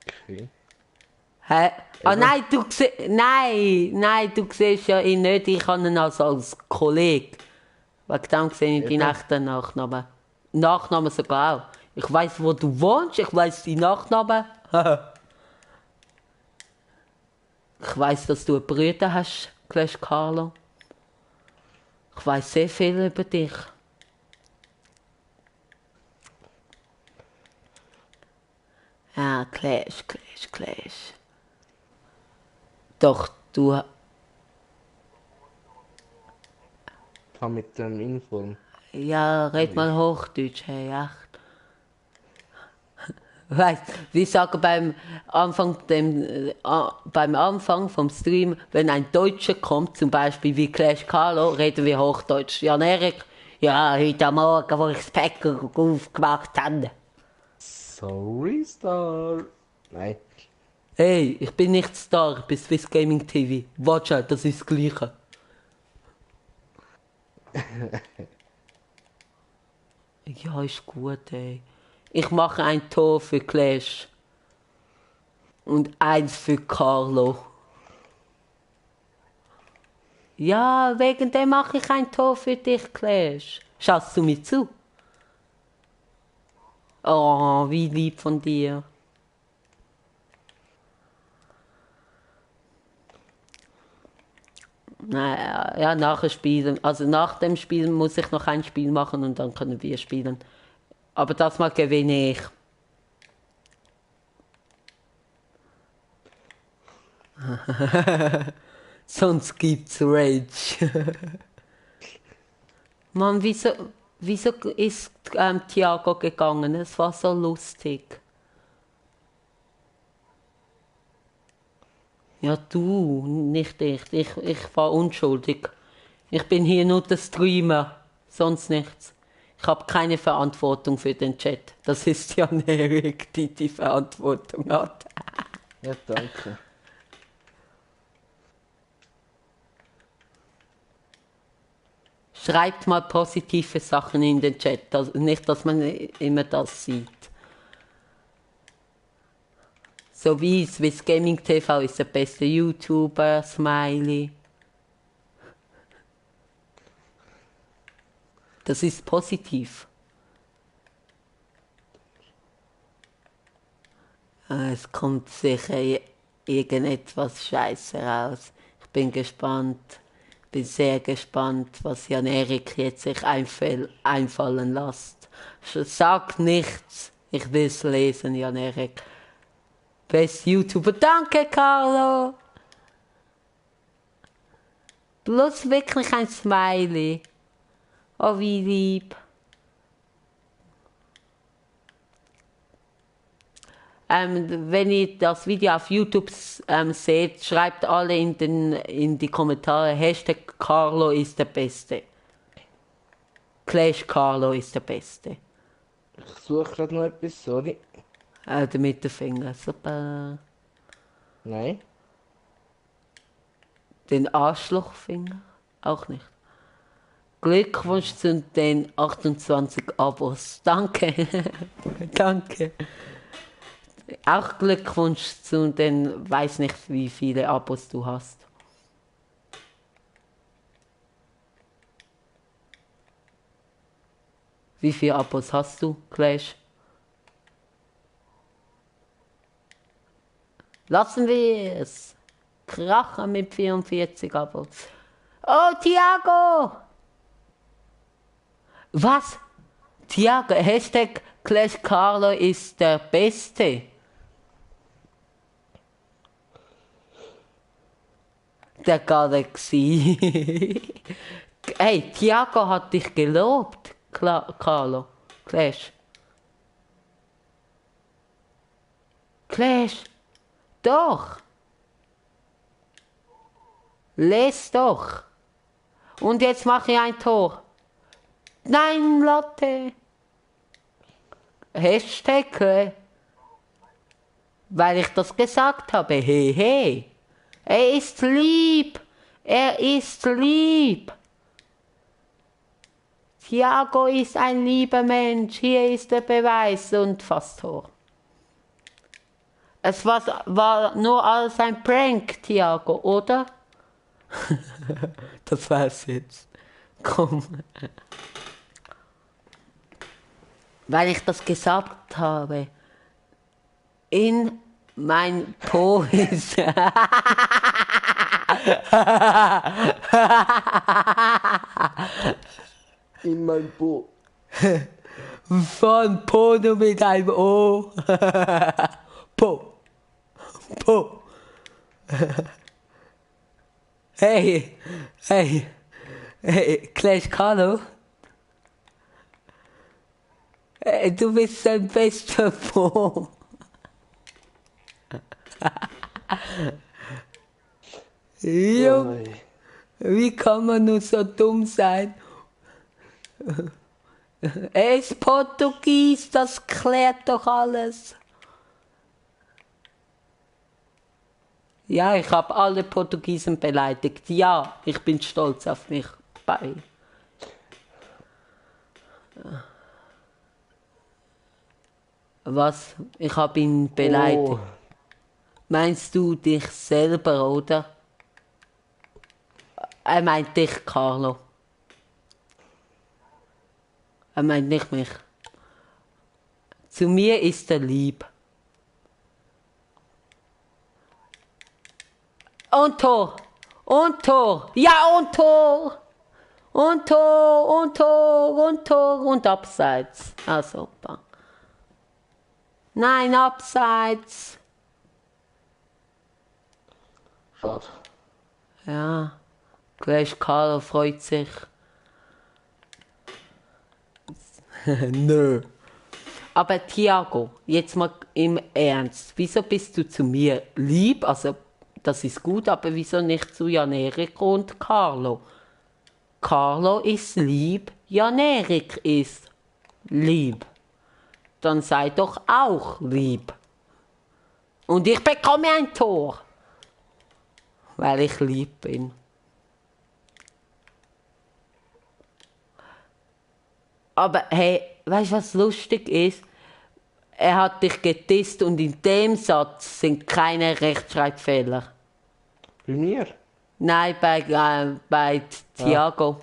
Okay. Hä? Ah Eben. nein, nein, du siehst ja ihn nicht. Ich habe ihn als Kollege. Wegen dem sehe ich deinen Eben. echten Nachnamen. Nachnamen sogar auch. Ich weiss, wo du wohnst, ich weiss deinen Nachnamen. Ich weiss, dass du einen Bruder hast, Clash Carlo. Ich weiss sehr viel über dich. Ja, Clash. Doch, du... Kann mit dem Inform. Ja, red mal Hochdeutsch, hey, echt. Weißt, wir sagen beim Anfang vom Stream, wenn ein Deutscher kommt, zum Beispiel wie Clash Carlo, reden wir Hochdeutsch. Jan Erik, ja, heute am Morgen, wo ich das Päckchen aufgemacht habe. Sorry, Star. Nein. Hey, ich bin nicht Star, ich bin Swiss Gaming TV. Warte, das ist das Gleiche. Ja, ist gut, ey. Ich mache ein Tor für Clash. Und eins für Carlo. Ja, wegen dem mache ich ein Tor für dich, Clash. Schaust du mir zu? Oh, wie lieb von dir. Naja, ja, nach dem Spielen. Also nach dem Spielen muss ich noch ein Spiel machen und dann können wir spielen. Aber das mal gewinne ich. Sonst gibt's Rage. Mann, wieso ist Thiago gegangen? Es war so lustig. Ja, du, nicht ich. Ich war unschuldig. Ich bin hier nur der Streamer, sonst nichts. Ich habe keine Verantwortung für den Chat. Das ist ja Erik, die die Verantwortung hat. Ja, danke. Schreibt mal positive Sachen in den Chat, nicht, dass man immer das sieht. So wie Swiss Gaming TV ist der beste YouTuber, Smiley. Das ist positiv. Es kommt sicher irgendetwas Scheiße raus. Ich bin gespannt. Bin sehr gespannt, was Jan Erik jetzt sich einfallen lässt. Sag nichts. Ich will es lesen, Jan Erik. Best YouTuber. Danke, Carlo. Bloß wirklich ein Smiley. Oh, wie lieb. Wenn ihr das Video auf YouTube seht, schreibt alle in die Kommentare Hashtag Carlo ist der Beste. Clash Carlo ist der Beste. Ich suche gerade noch etwas, sorry. Der Mittelfinger, super. Nein. Den Arschlochfinger? Auch nicht. Glückwunsch zu den 28 Abos. Danke. Danke. Auch Glückwunsch zu den, weiß nicht wie viele Abos du hast. Wie viele Abos hast du, Clash? Lassen wir es. Krachen mit 44 Abos. Oh, Thiago! Was? Thiago, Hashtag Clash Carlo ist der Beste. Der Galaxie. Hey, Thiago hat dich gelobt, Carlo. Clash. Clash. Doch. Les doch. Und jetzt mache ich ein Tor. Nein, Lotte. Hashtag. Weil ich das gesagt habe. Hey, hey. Er ist lieb. Er ist lieb. Thiago ist ein lieber Mensch. Hier ist der Beweis und fast Tor. Es war nur alles ein Prank, Thiago, oder? Das war's jetzt. Komm. Weil ich das gesagt habe. In mein Po ist. In mein Po. Von Porno mit einem O. Po. Po. Hey. Hey. Hey, Clash Carlo. Hey, du bist sein bester Po. Junge, wie kann man nur so dumm sein? Er ist Portugies, das klärt doch alles. Ja, ich habe alle Portugiesen beleidigt. Ja, ich bin stolz auf mich. Bye. Was? Ich habe ihn beleidigt. Oh. Meinst du dich selber, oder? Er meint dich, Carlo. Er meint nicht mich. Zu mir ist er lieb. Und Tor. Und Tor. Ja, und Tor. Und Tor, und Tor, und Tor und Abseits. Ah, super. Nein, Abseits. Schade. Ja, Clash Carlo freut sich. Nö. Aber Thiago, jetzt mal im Ernst. Wieso bist du zu mir lieb? Also, das ist gut, aber wieso nicht zu Jan-Erik und Carlo? Carlo ist lieb, Jan-Erik ist lieb. Dann sei doch auch lieb. Und ich bekomme ein Tor, weil ich lieb bin. Aber hey, weißt du, was lustig ist? Er hat dich gedisst und in dem Satz sind keine Rechtschreibfehler. Bei mir? Nein, bei Ja. Thiago.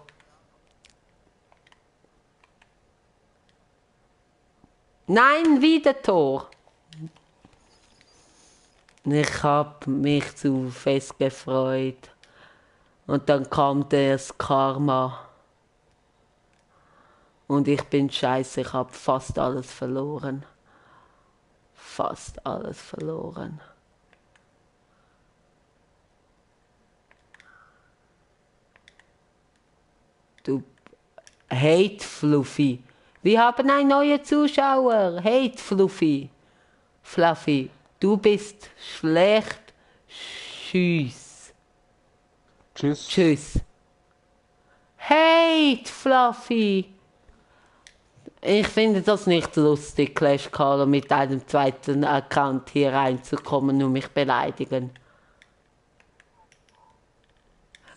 Nein, wieder Tor. Ich habe mich zu fest gefreut. Und dann kam das Karma. Und ich bin scheiße, ich habe fast alles verloren. Fast alles verloren. Du Hate Fluffy. Wir haben einen neuen Zuschauer. Hate Fluffy. Fluffy, du bist schlecht. Tschüss. Tschüss. Tschüss. Hate Fluffy. Ich finde das nicht lustig, Clash Carlo mit einem zweiten Account hier reinzukommen und mich beleidigen.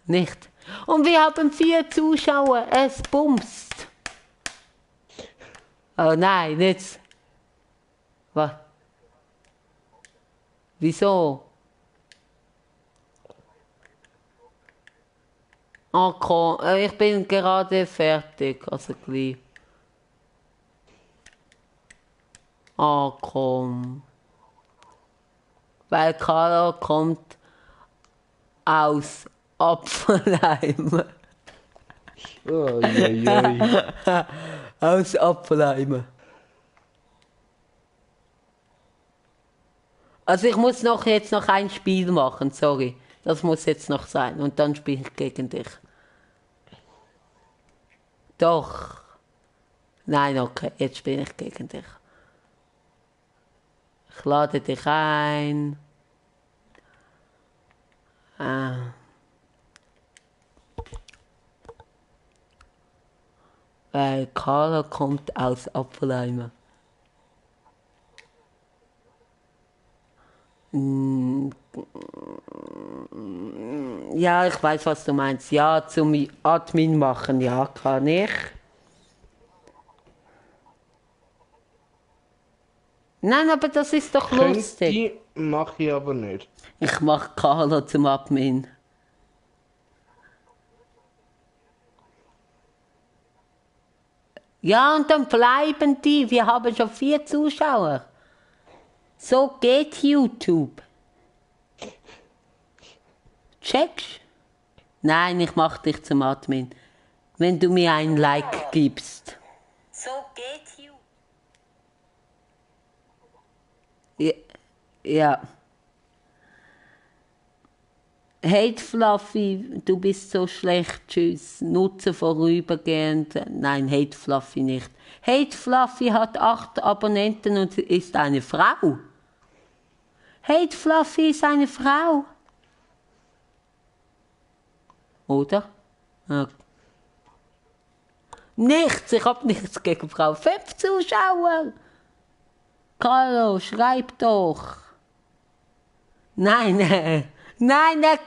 Nicht. Und wir haben 4 Zuschauer. Es bumst. Oh nein, jetzt. Was? Wieso? Ah, komm, ich bin gerade fertig, also gleich. Ah, komm. Weil Carlo kommt aus Apfelheim. Uiuiui. Aus Apfelheim. Also ich muss jetzt noch ein Spiel machen, sorry. Das muss jetzt noch sein und dann spiele ich gegen dich. Doch. Nein, okay, jetzt spiele ich gegen dich. Ich lade dich ein. Weil Carla kommt aus Apfelheim. Ja, ich weiß, was du meinst. Ja, zum Admin machen, ja, kann ich. Nein, aber das ist doch lustig. Könnte, mache ich aber nicht. Ich mach Carla zum Admin. Ja, und dann bleiben die. Wir haben schon 4 Zuschauer. So geht YouTube. Checkst? Nein, ich mach dich zum Admin. Wenn du mir ein Like gibst. So geht YouTube. Ja. Ja. Hate Fluffy, du bist so schlecht, tschüss. Nutze vorübergehend. Nein, Hate Fluffy nicht. Hate Fluffy hat 8 Abonnenten und ist eine Frau. Hate Fluffy ist eine Frau. Oder? Ja. Nichts, ich hab nichts gegen Frau. 5 Zuschauer. Carlo, schreib doch. Nein, nein, er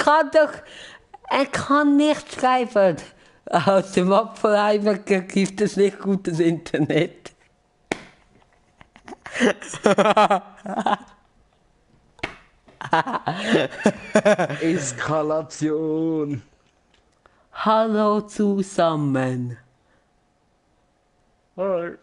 kann nicht schreiben. Aus dem Apfelheimer gibt es nicht gutes Internet. Eskalation. Hallo zusammen. Hi.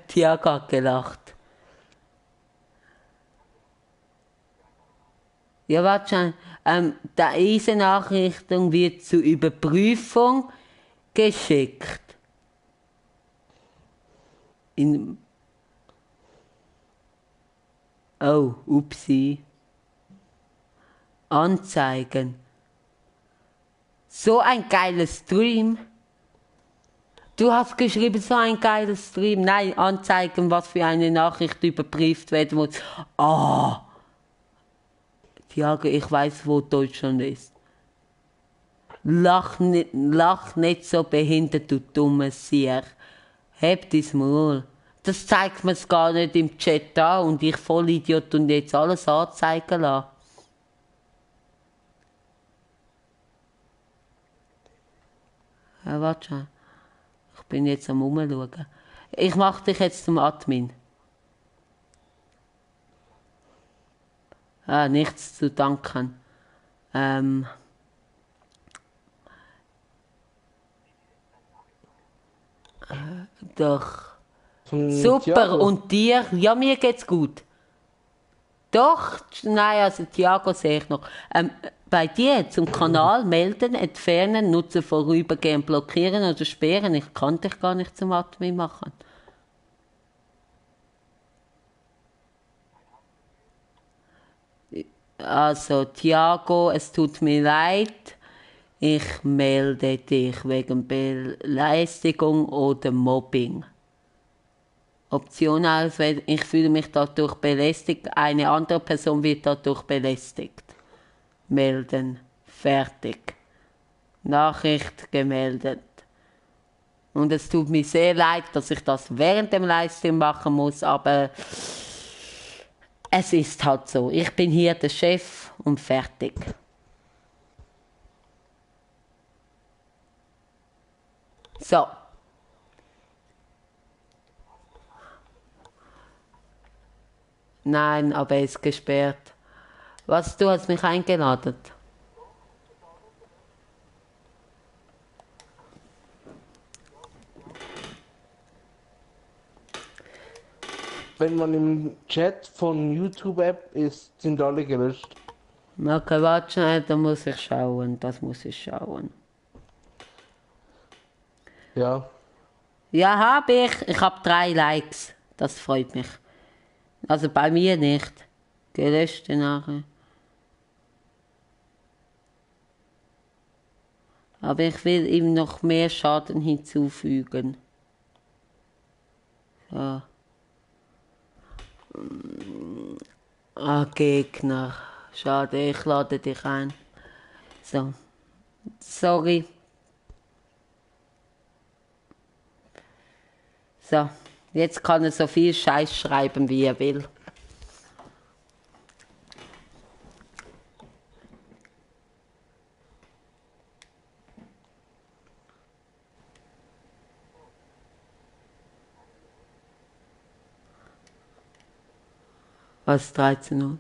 Tiago hat gelacht. Ja, warte schon. Diese Nachrichtung wird zur Überprüfung geschickt. Oh, upsi. Anzeigen. So ein geiler Stream. Du hast geschrieben, so ein geiler Stream. Nein, anzeigen, was für eine Nachricht überprüft werden muss. Ah. Tiago, ich weiß, wo Deutschland ist. Lach nicht so behindert, du dummes Sieg. Heb dein Maul. Das zeigt mir's gar nicht im Chat an und ich Vollidiot und jetzt alles anzeigen lassen. Ja, warte schon. Ich bin jetzt am Umschauen. Ich mach dich jetzt zum Admin. Nichts zu danken. Doch. Super, Thiago. und dir? Ja, mir geht's gut. Doch, nein, also Thiago sehe ich noch. Bei dir zum Kanal melden, entfernen, Nutzer vorübergehend blockieren oder sperren. Ich kann dich gar nicht zum Admin machen. Also, Thiago, es tut mir leid. Ich melde dich wegen Belästigung oder Mobbing. Option auswählen, ich fühle mich dadurch belästigt, eine andere Person wird dadurch belästigt. Melden, fertig. Nachricht gemeldet. Und es tut mir sehr leid, dass ich das während dem Livestream machen muss, aber es ist halt so. Ich bin hier der Chef und fertig. So. Nein, aber er ist gesperrt. Was, du hast mich eingeladen? Wenn man im Chat von YouTube-App ist, sind alle gelöscht. Okay, warte schnell, da muss ich schauen. Das muss ich schauen. Ja. Ja, habe ich. Ich habe 3 Likes. Das freut mich. Also bei mir nicht. Gelöschte nachher. Aber ich will ihm noch mehr Schaden hinzufügen. So. Gegner. Schade, ich lade dich ein. So. Sorry. So. Jetzt kann er so viel Scheiß schreiben, wie er will. Was, 13 Uhr?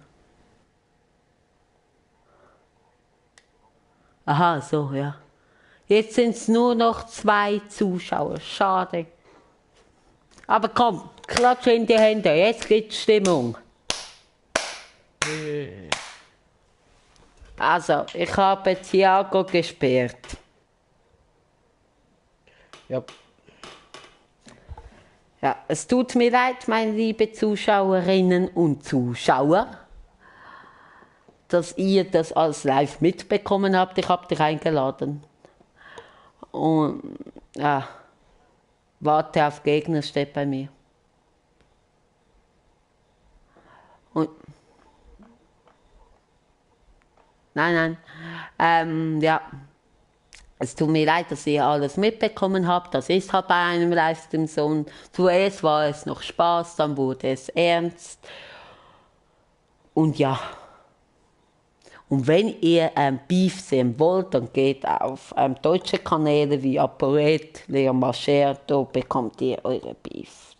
Aha, so, ja. Jetzt sind es nur noch 2 Zuschauer. Schade. Aber komm, klatsche in die Hände. Jetzt gibt's Stimmung. Also, ich habe Thiago gesperrt. Ja. Ja, es tut mir leid, meine liebe Zuschauerinnen und Zuschauer, dass ihr das alles live mitbekommen habt. Ich habe dich eingeladen. Und ja, warte auf Gegner steht bei mir. Und nein. Ja. Es tut mir leid, dass ihr alles mitbekommen habt. Das ist halt bei einem Livestream so. Und zuerst war es noch Spaß, dann wurde es ernst. Und ja. Und wenn ihr Beef sehen wollt, dann geht auf deutsche Kanäle wie ApoRed, Leon Mascher, da bekommt ihr eure Beefs.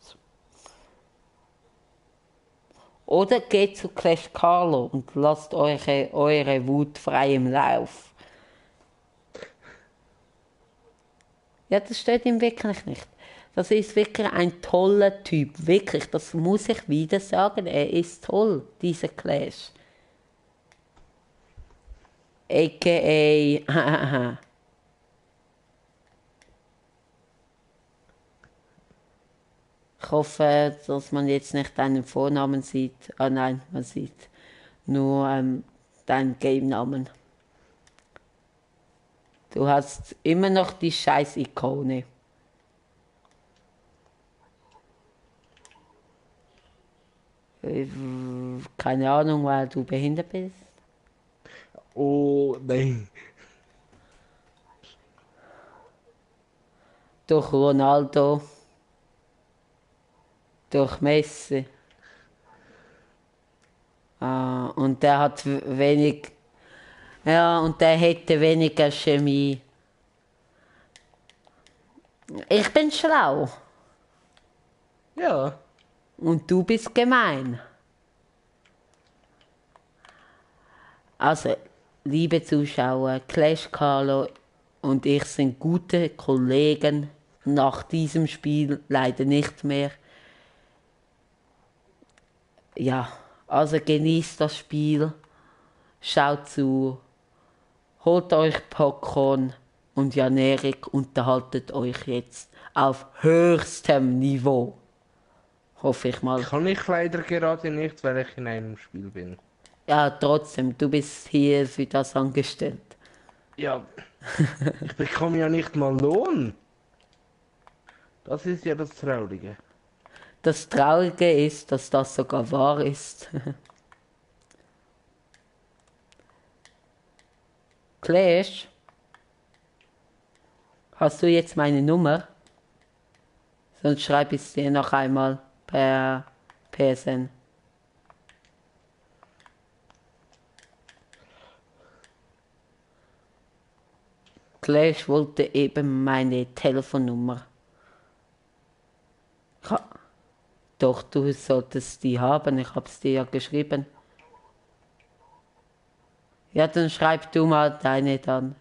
Oder geht zu Clash Carlo und lasst eure Wut frei im Lauf. Ja, das steht ihm wirklich nicht. Das ist wirklich ein toller Typ. Wirklich, das muss ich wieder sagen. Er ist toll, dieser Clash. A.k.a. Ich hoffe, dass man jetzt nicht deinen Vornamen sieht. Ah nein, man sieht nur deinen Game-Namen. Du hast immer noch die Scheiß-Ikone. Keine Ahnung, weil du behindert bist. Oh, nein. Durch Ronaldo, durch Messi. Und der hat wenig. Ja, und der hätte weniger Chemie. Ich bin schlau Ja. und du bist gemein. Also, liebe Zuschauer, Clash Carlo und ich sind gute Kollegen. Nach diesem Spiel leider nicht mehr. Ja, also genießt das Spiel, schaut zu, holt euch Popcorn und Jan Erik unterhaltet euch jetzt auf höchstem Niveau. Hoffe ich mal. Kann ich leider gerade nicht, weil ich in einem Spiel bin. Ja, trotzdem, du bist hier für das angestellt. Ja, ich bekomme ja nicht mal Lohn. Das ist ja das Traurige. Das Traurige ist, dass das sogar wahr ist. Clash, hast du jetzt meine Nummer? Sonst schreibe ich es dir noch einmal per PSN. Clash wollte eben meine Telefonnummer. Doch, du solltest die haben, ich hab's dir ja geschrieben. Ja, dann schreib du mal deine dann.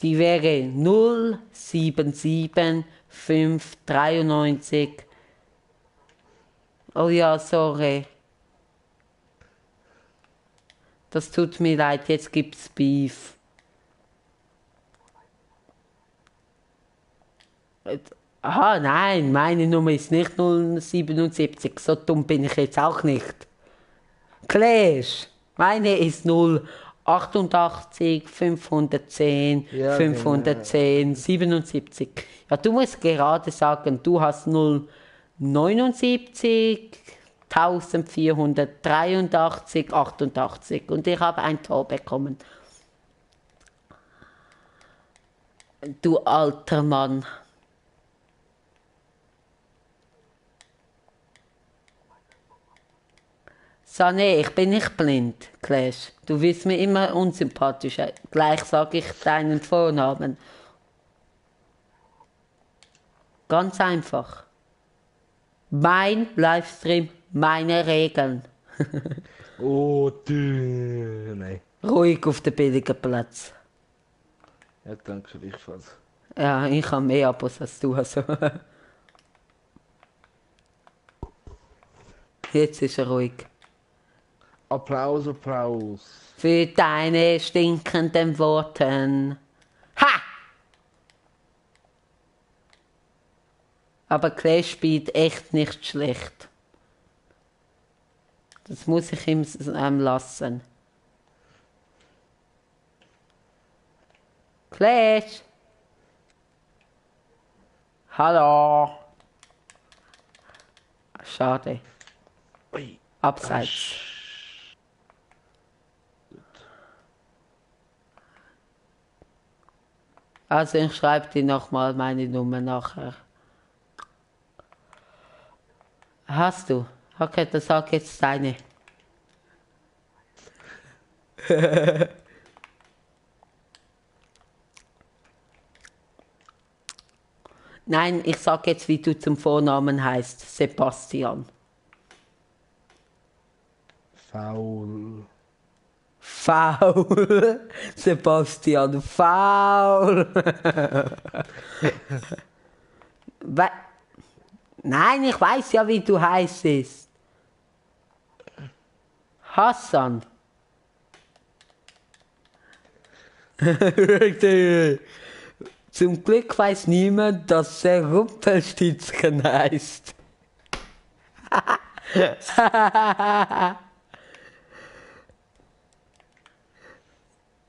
Die wäre 077593. Oh ja, sorry. Das tut mir leid, jetzt gibt's Beef. Aha, nein, meine Nummer ist nicht 077. So dumm bin ich jetzt auch nicht. Clash, meine ist 088 510 Ja, genau. 510 77. Ja, du musst gerade sagen, du hast 079 1483 88 und ich habe ein Tor bekommen. Du alter Mann. Sané, ich bin nicht blind, Clash. Du wirst mir immer unsympathischer. Gleich sage ich deinen Vornamen. Ganz einfach. Mein Livestream, meine Regeln. Oh, du. Nein. Ruhig auf dem billigen Platz. Ja, danke gleichfalls. Ja, ich habe mehr Abos als du. Also. Jetzt ist er ruhig. Applaus, Applaus. Für deine stinkenden Worten. Ha! Aber Clash spielt echt nicht schlecht. Das muss ich ihm lassen. Clash! Hallo! Schade. Ui. Abseits. Also ich schreibe dir nochmal meine Nummer nachher. Hast du? Okay, dann sag jetzt deine. Nein, ich sag jetzt, wie du zum Vornamen heißt. Sebastian. Faul. Faul. Sebastian, faul. We Nein, ich weiß ja, wie du heißt. Hassan. Zum Glück weiß niemand, dass er Rumpelstilzchen heißt.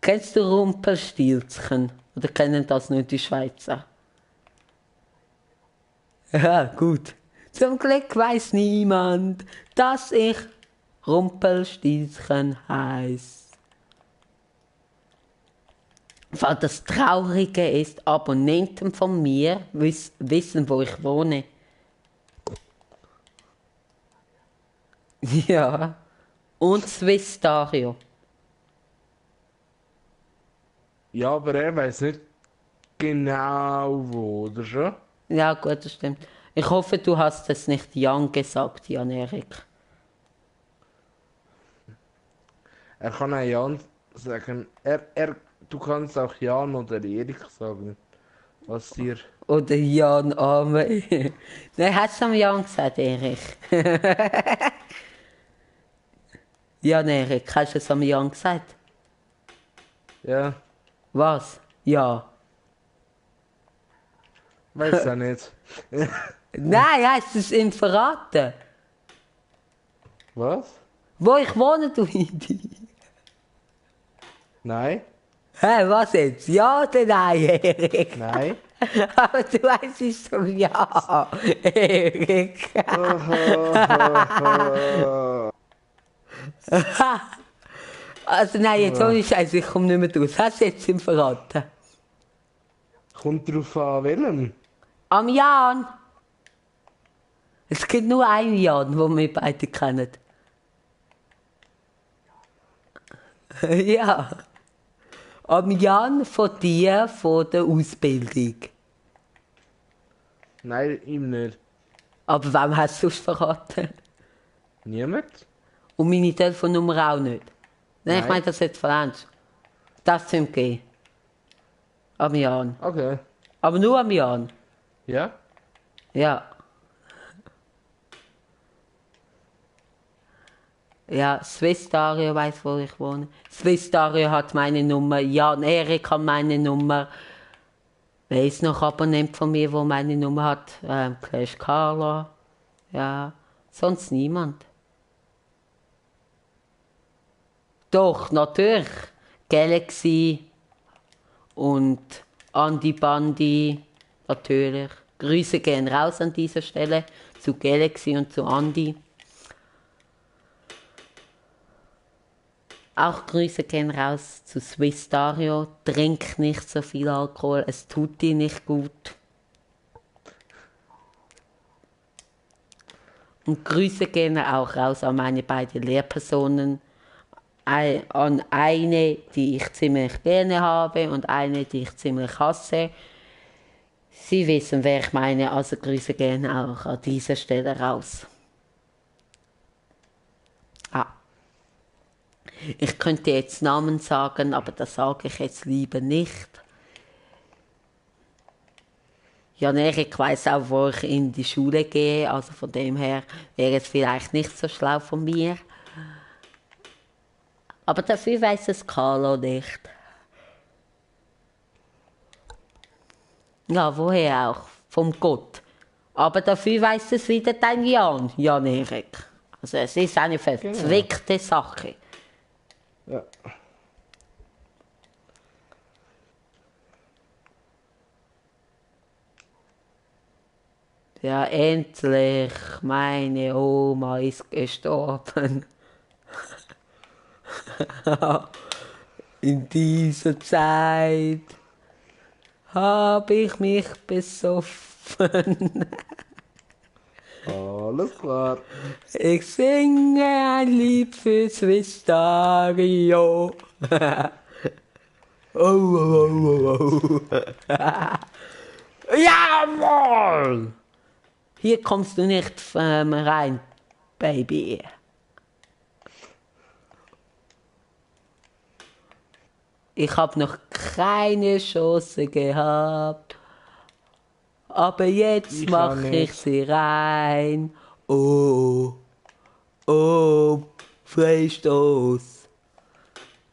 Kennst du Rumpelstilzchen? Oder kennen das nur die Schweizer? Ja, gut. Zum Glück weiß niemand, dass ich Rumpelstilzchen heiß. Weil das Traurige ist, Abonnenten von mir wissen, wo ich wohne. Ja. Und Swisstario. Ja, aber er weiß nicht genau wo, oder schon? Ja, gut, das stimmt. Ich hoffe, du hast es nicht Jan gesagt, Jan-Erik. Er kann auch Jan sagen. Du kannst auch Jan oder Erik sagen. Was dir. Oder Jan Ame. Nein, hast du am Jan gesagt, Erik? Jan-Erik, hast du es am Jan gesagt? Ja, Was? Ja. weiß auch nicht. Nein, hast du es ihm verraten? Was? Wo ich wohne, du Idi? Nein? Hä, was jetzt? Ja oder nein, Erik? Nein? Aber du weißt es doch ja, Erik. Also nein, jetzt ohne Scheiße, ich komme nicht mehr draus. Hast du jetzt ihm verraten? Kommt drauf an, welchem? Am Jan. Es gibt nur einen Jan, den wir beide kennen. Ja. Am Jan von dir, von der Ausbildung. Nein, ihm nicht. Aber wem hast du es verraten? Niemand? Und meine Telefonnummer auch nicht. Nein, ich Nein. meine das jetzt falsch. Das zum G. Am Jan. Okay. Aber nur am Jan. Ja? Ja. Ja, Swisstario weiß, wo ich wohne. Swisstario hat meine Nummer. Jan Erik hat meine Nummer. Wer ist noch Abonnent von mir, wo meine Nummer hat? Clash Carla. Ja, sonst niemand. Doch, natürlich. Galaxy und Andi Bandi. Natürlich. Grüße gehen raus an dieser Stelle zu Galaxy und zu Andi. Auch Grüße gehen raus zu Swisstario. Trink nicht so viel Alkohol, es tut dir nicht gut. Und Grüße gehen auch raus an meine beiden Lehrpersonen. An eine, die ich ziemlich gerne habe und eine, die ich ziemlich hasse. Sie wissen, wer ich meine, also Grüße gehen auch an dieser Stelle raus. Ah. Ich könnte jetzt Namen sagen, aber das sage ich jetzt lieber nicht. Jan-Erik weiss auch, wo ich in die Schule gehe, also von dem her wäre es vielleicht nicht so schlau von mir. Aber dafür weiss es Carlo nicht. Ja, woher auch? Vom Gott. Aber dafür weiss es wieder dein Jan-Erik. Also es ist eine verzwickte Sache. Ja. Ja, endlich, meine Oma ist gestorben. In dieser Zeit habe ich mich besoffen. Alles klar. Ich singe ein Lied für Swisstario. Oh, oh, oh, oh, oh. Jawohl! Hier kommst du nicht rein, Baby. Ich habe noch keine Chance gehabt. Aber jetzt Ich auch mache ich nicht. sie rein. Oh, oh, Freistoß.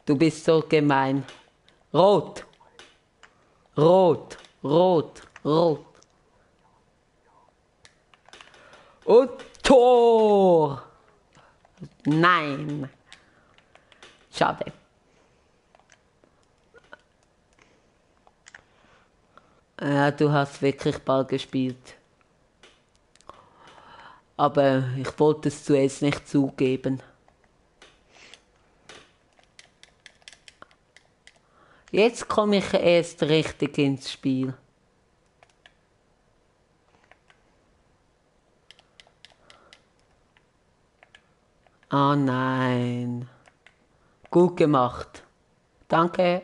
Du bist so gemein. Rot, rot, rot, rot. Und Tor. Nein. Schade. Ja, du hast wirklich Ball gespielt. Aber ich wollte es zuerst nicht zugeben. Jetzt komme ich erst richtig ins Spiel. Oh nein. Gut gemacht. Danke.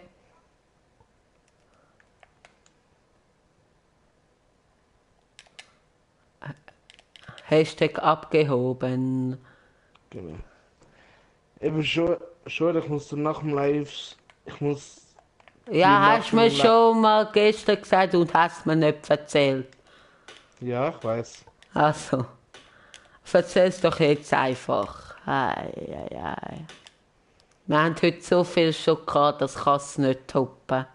Hashtag abgehoben. Genau. Eben schon, ich muss dann nach dem Live, ich muss die Ja, nach hast du mir dem Live, schon mal gestern gesagt und hast mir nicht erzählt. ja, ich weiß. Also, erzähl's doch jetzt einfach. Ei, ei, ei. Wir haben heute so viel schon gehabt, das kann es nicht toppen.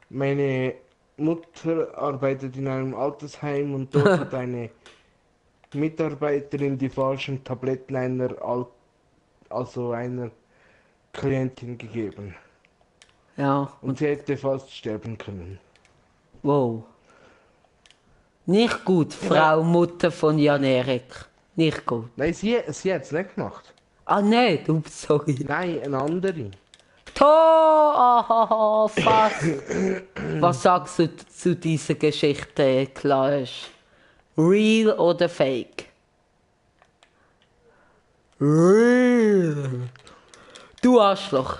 Meine Mutter arbeitet in einem Altersheim und dort hat eine Mitarbeiterin die falschen Tabletten einer Klientin gegeben. Ja, Und sie hätte fast sterben können. wow. Nicht gut, Ja, weil, Frau Mutter von Jan Erik. Nicht gut. nein, sie hat es nicht gemacht. Ah, nicht, ups, sorry. Nein, eine andere. Tor! Ah, fast. Was sagst du zu dieser Geschichte, Klaus? Real oder fake? Real. Du Arschloch.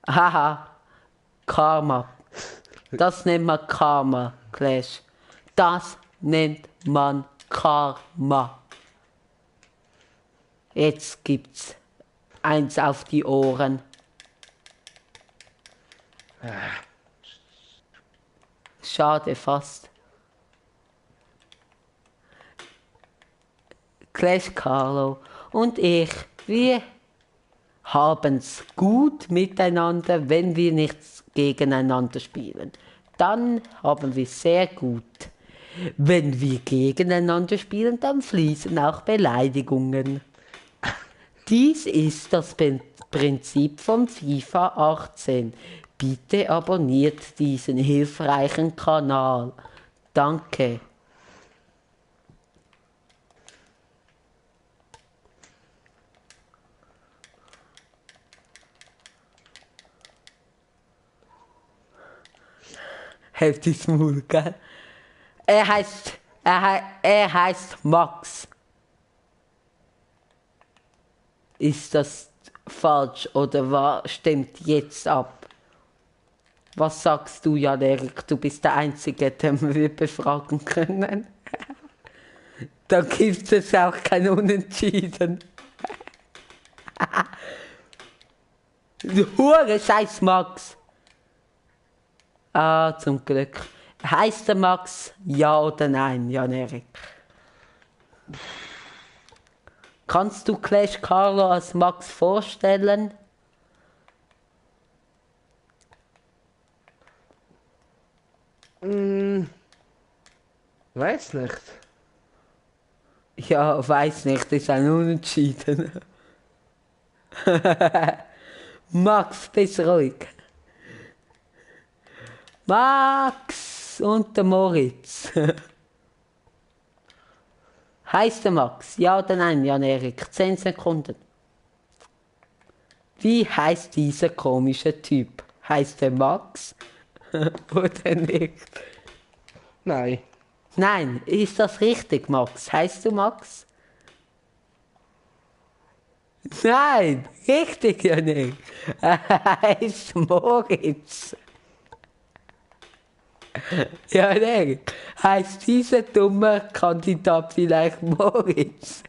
Haha, Karma. Das nennt man Karma, Clash. Das nennt man Karma. Jetzt gibt's eins auf die Ohren. Schade fast. Clash Carlo und ich, wir haben's gut miteinander, wenn wir nichts gegeneinander spielen. Dann haben wir sehr gut. Wenn wir gegeneinander spielen, dann fließen auch Beleidigungen. Dies ist das Prinzip von FIFA 18. Bitte abonniert diesen hilfreichen Kanal. Danke. Heftiges Maul, gell? Er heißt Max. Ist das falsch oder stimmt jetzt ab? Was sagst du, Jan Erik? Du bist der Einzige, den wir befragen können. Da gibt es auch kein Unentschieden. Du Hure, scheiß Max. Ah, zum Glück. Heißt der Max ja oder nein, Jan Erik? Kannst du Clash Carlo als Max vorstellen? Weiß nicht. Ja, weiß nicht, ist ein Unentschieden. Max, bist ruhig. Max und der Moritz. Heißt der Max? Ja oder nein, Jan Erik? 10 Sekunden. Wie heißt dieser komische Typ? Heißt der Max? Oder nicht? Nein. Nein, ist das richtig, Max? Heißt du Max? Nein, richtig, Jan Erik. Er heißt Moritz. Ja, nee. Heißt dieser dumme Kandidat vielleicht Moritz?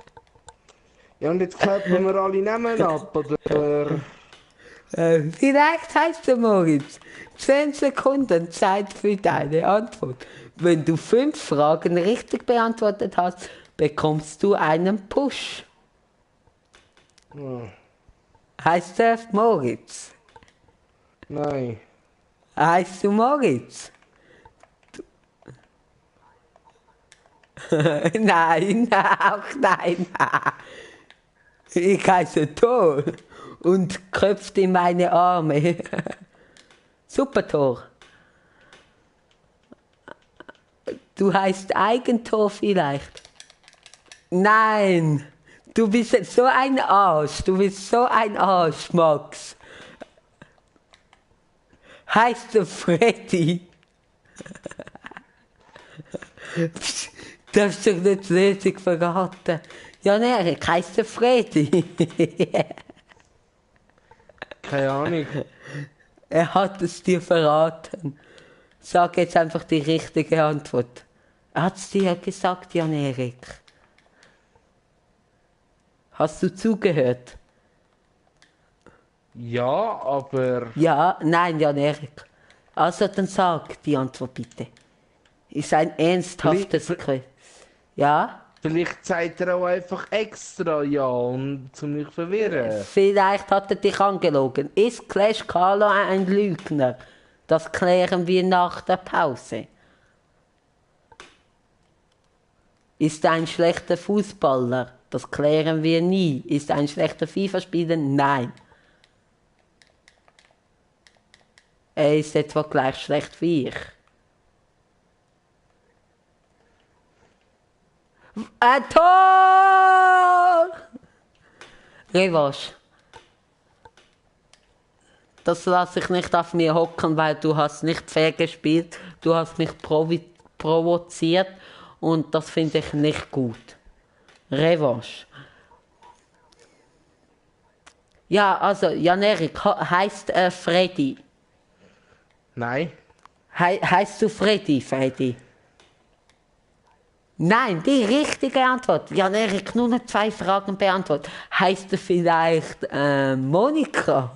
Ja, und jetzt klappen wir alle Namen ab, oder? Vielleicht heißt du Moritz. 10 Sekunden Zeit für deine Antwort. Wenn du 5 Fragen richtig beantwortet hast, bekommst du einen Push. Hm. Heißt er Moritz? Nein. Heißt du Moritz? Nein, auch nein. Ich heiße Thor und köpft in meine Arme. Super Thor. Du heißt Eigentor vielleicht. Nein, du bist so ein Arsch. Du bist so ein Arsch, Max. Heißt du Freddy? Psst, darfst du nicht die Lösung verraten? Ja, Erik, heißt du Freddy? Keine Ahnung. Er hat es dir verraten. Sag jetzt einfach die richtige Antwort. Er hat es dir gesagt, Jan-Erik. Hast du zugehört? Ja, aber Ja, nein, Jan-Erik. Also dann sag die Antwort bitte. Ist ein ernsthaftes Quiz. Ja? vielleicht sagt er auch einfach extra ja, um zu mich zu verwirren. Vielleicht hat er dich angelogen. Ist Clash Carlo ein Lügner? Das klären wir nach der Pause. Ist er ein schlechter Fußballer? Das klären wir nie. Ist er ein schlechter FIFA-Spieler? Nein. Er ist etwa gleich schlecht wie ich. Ein Tor! Revanche. Das lasse ich nicht auf mir hocken, weil du hast nicht fair gespielt. Du hast mich provoziert und das finde ich nicht gut. Revanche. Ja, also Jan-Erik, heißt Freddy? Nein. Heißt du Freddy? Nein, die richtige Antwort. Jan-Erik, nur noch 2 Fragen beantwortet. Heißt du vielleicht Monika?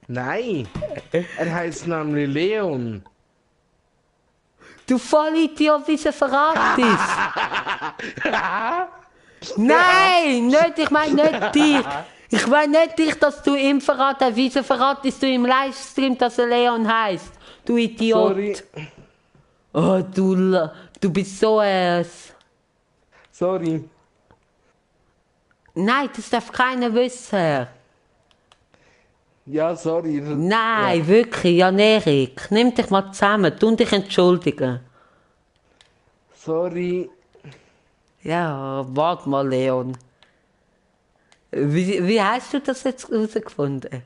Nein. Er heißt nämlich Leon. Du Vollidiot, wieso verrat ist? Nein, nicht, ich meine nicht dich. Ich meine nicht dich, dass du ihm verraten hast. Wieso verratest du im Livestream, dass er Leon heißt? Du Idiot. Sorry. Oh, du bist so Sorry. Nein, das darf keiner wissen. Ja, sorry. Nein, Ja. wirklich, Jan-Erik. Nimm dich mal zusammen, tu dich entschuldigen. Sorry. Ja, warte mal, Leon. Wie hast du das jetzt herausgefunden?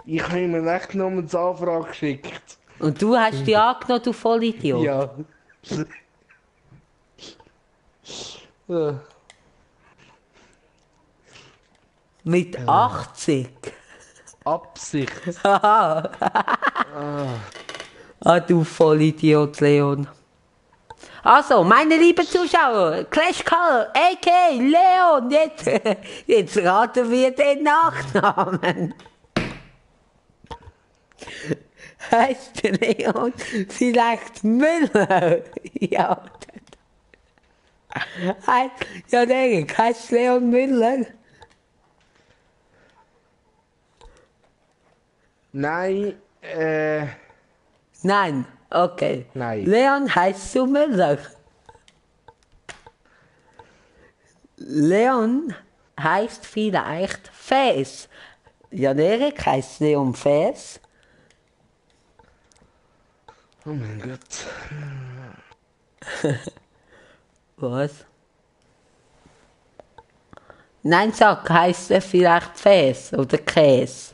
Ich habe ihm eine Rechnungsanfrage geschickt. Und du hast die angenommen, du Vollidiot? Ja. Ja. Mit 80? Absicht. Haha. Ah, du Vollidiot, Leon. Also, meine lieben Zuschauer, Clash Call, a.k.a. Leon, jetzt raten wir den Nachnamen. Heißt der Leon vielleicht Müller? Ja. Ja, Erik, heißt Leon Müller? Nein, Nein, okay. Nein. Leon heißt du Müller. Leon heißt vielleicht Fes. Jan-Erik heißt Leon Fes. oh mein Gott. Was? Nein, sag, heißt er vielleicht Fes oder Käse?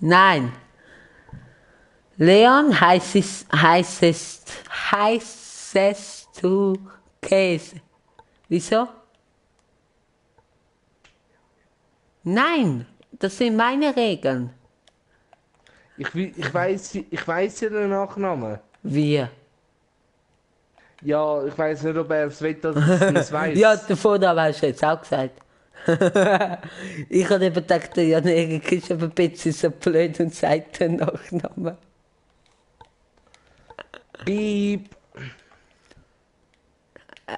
Nein. Leon heißest du Käse. Wieso? Nein, das sind meine Regeln. Ich weiß ja den Nachnamen. Wir. Ja, ich weiß nicht, ob er es will, dass man es Ja, weiß. der Vorname hast du jetzt auch gesagt. Ich habe eben gedacht, der Jan Erik ist eben ein bisschen so blöd und sagt den Nachnamen. Piep.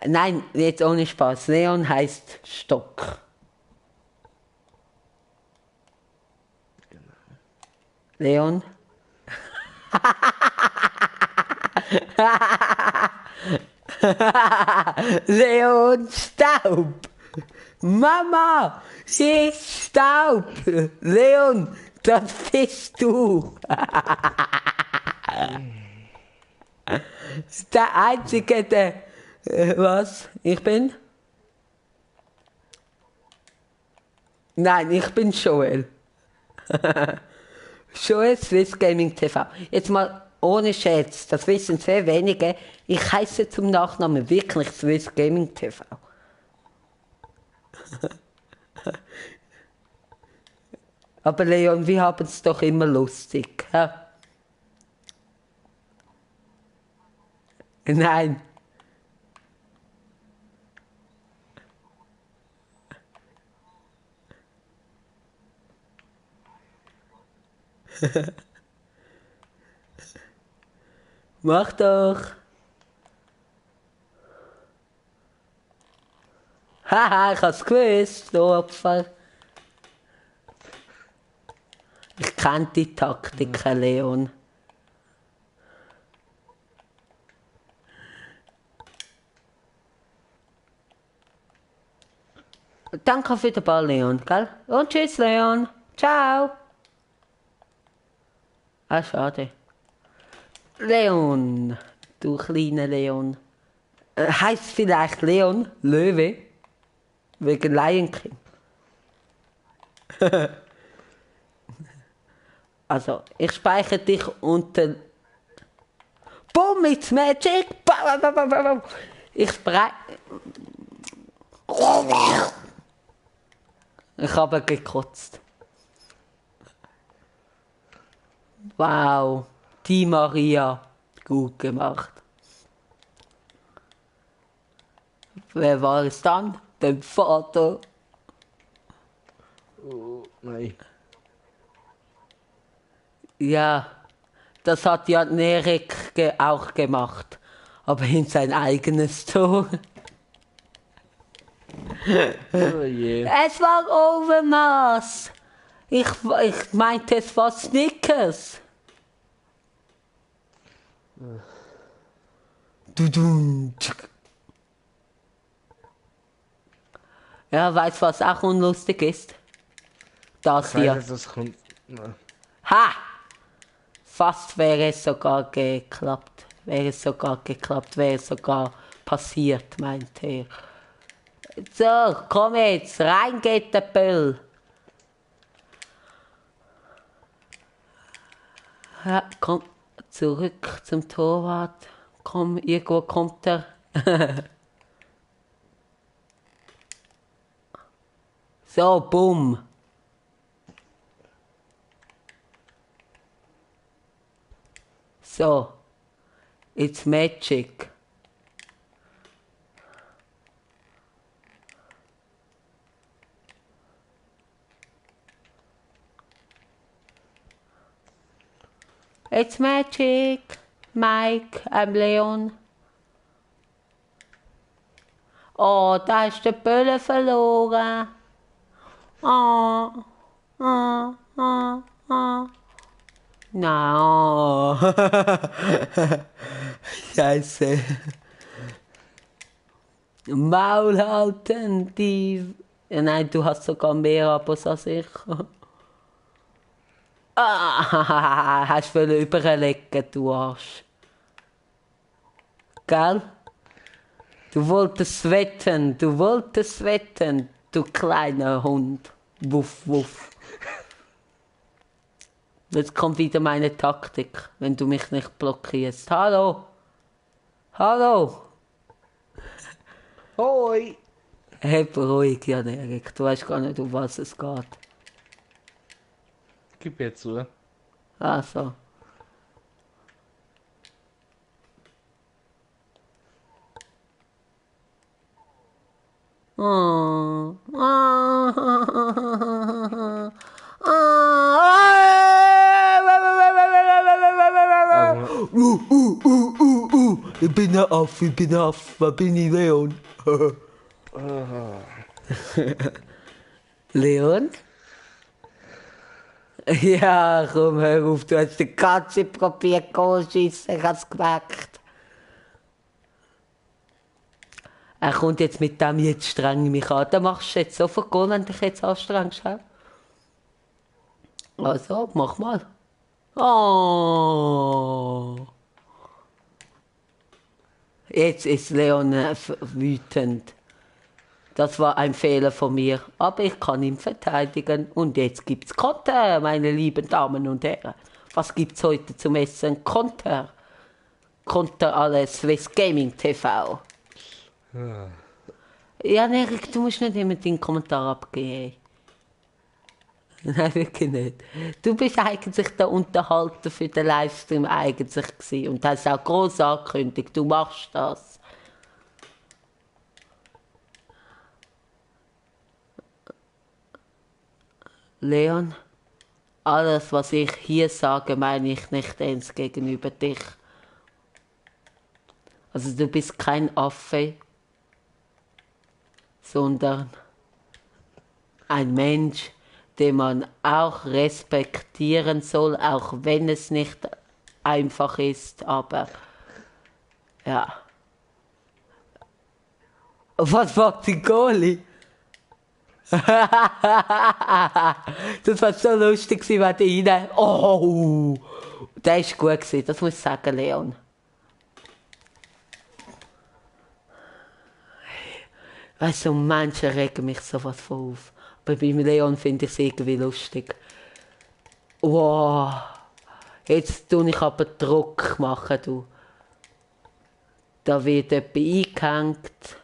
Nein, jetzt ohne Spaß. Leon heißt Stock. Leon? Leon Staub! Mama, sie ist Staub! Leon, das bist du! Der Einzige, der... was? Ich bin? Nein, ich bin Joel. Joel Swiss Gaming TV. Jetzt mal ohne Scherz, das wissen sehr wenige. Ich heiße zum Nachnamen wirklich Swiss Gaming TV. Aber Leon, wir haben es doch immer lustig. Hä? Nein. Mach doch. Haha, ich hab's gewusst, du Opfer. Ich kenne die Taktiken, Leon. Danke für den Ball, Leon, gell? Und tschüss, Leon. Ciao. Ah, schade. Leon, du kleiner Leon. Heißt vielleicht Leon Löwe? Wegen Lion King. Also, ich speichere dich unter... Boom, it's magic! Ich sprei... Ich habe gekotzt. Wow, die Maria, gut gemacht. Wer war es dann? Der Vater. Oh, nein. Ja, das hat Jan Erik auch gemacht. Aber in sein eigenes Tor. Oh je. Es war Overmaß. Ich meinte, es war Snickers. Dudum. Ja, weißt du, was auch unlustig ist? Das Ich weiß hier. nicht, was kommt. Nein. Ha! Fast wäre es sogar geklappt. Wäre es sogar passiert, meinte er. So, komm jetzt, rein geht der Böll. Ja, komm, zurück zum Torwart. Komm, irgendwo kommt er. So, bumm. So, it's magic. It's magic, Mike, I'm Leon. Oh, da ist der Bölle verloren. Oh, oh, oh, oh. Na, oh. Scheiße. Maul halten, die... Ja, nein, du hast sogar mehr Abos als ich. Ah, hast du überlegen, du Arsch. Gell? Du wolltest wetten, du kleiner Hund. Wuff, wuff. Jetzt kommt wieder meine Taktik, wenn du mich nicht blockierst. Hallo? Hallo? Hoi! Hey, beruhig, Jan Erik. Du weißt gar nicht, um was es geht. Gib mir zu. Also. Oh. Aber Ich bin ein Affe, ich bin ein Affe. Wer bin ich, Leon? Leon? Ja, komm, hör auf, du hast die Katze probiert, schiessen, ich hab's gemerkt. Er kommt jetzt mit dem, jetzt streng mich an. Dann machst du jetzt sofort gehen, wenn du dich jetzt anstrengst. He? Also, mach mal. Oh. Jetzt ist Leon wütend. Das war ein Fehler von mir, aber ich kann ihn verteidigen. Und jetzt gibt's Konter, meine lieben Damen und Herren. Was gibt's heute zum Essen? Konter. Konter alles Swiss Gaming TV. Ja, Erik, du musst nicht immer deinen Kommentar abgeben. Nein, wirklich nicht. Du bist eigentlich der Unterhalter für den Livestream eigentlich gewesen und hast auch gross angekündigt, du machst das. Leon, alles, was ich hier sage, meine ich nicht ernst gegenüber dich. Also du bist kein Affe, sondern ein Mensch, den man auch respektieren soll, auch wenn es nicht einfach ist, aber ja. Was macht die Goalie? Das war so lustig, wenn die rein... Oh, der war gut, das muss ich sagen, Leon. Weißt du, Menschen regen mich sowas von auf. Aber beim Leon finde ich es irgendwie lustig. Wow. Jetzt tue ich aber Druck machen, du. Da wird jemand eingehängt.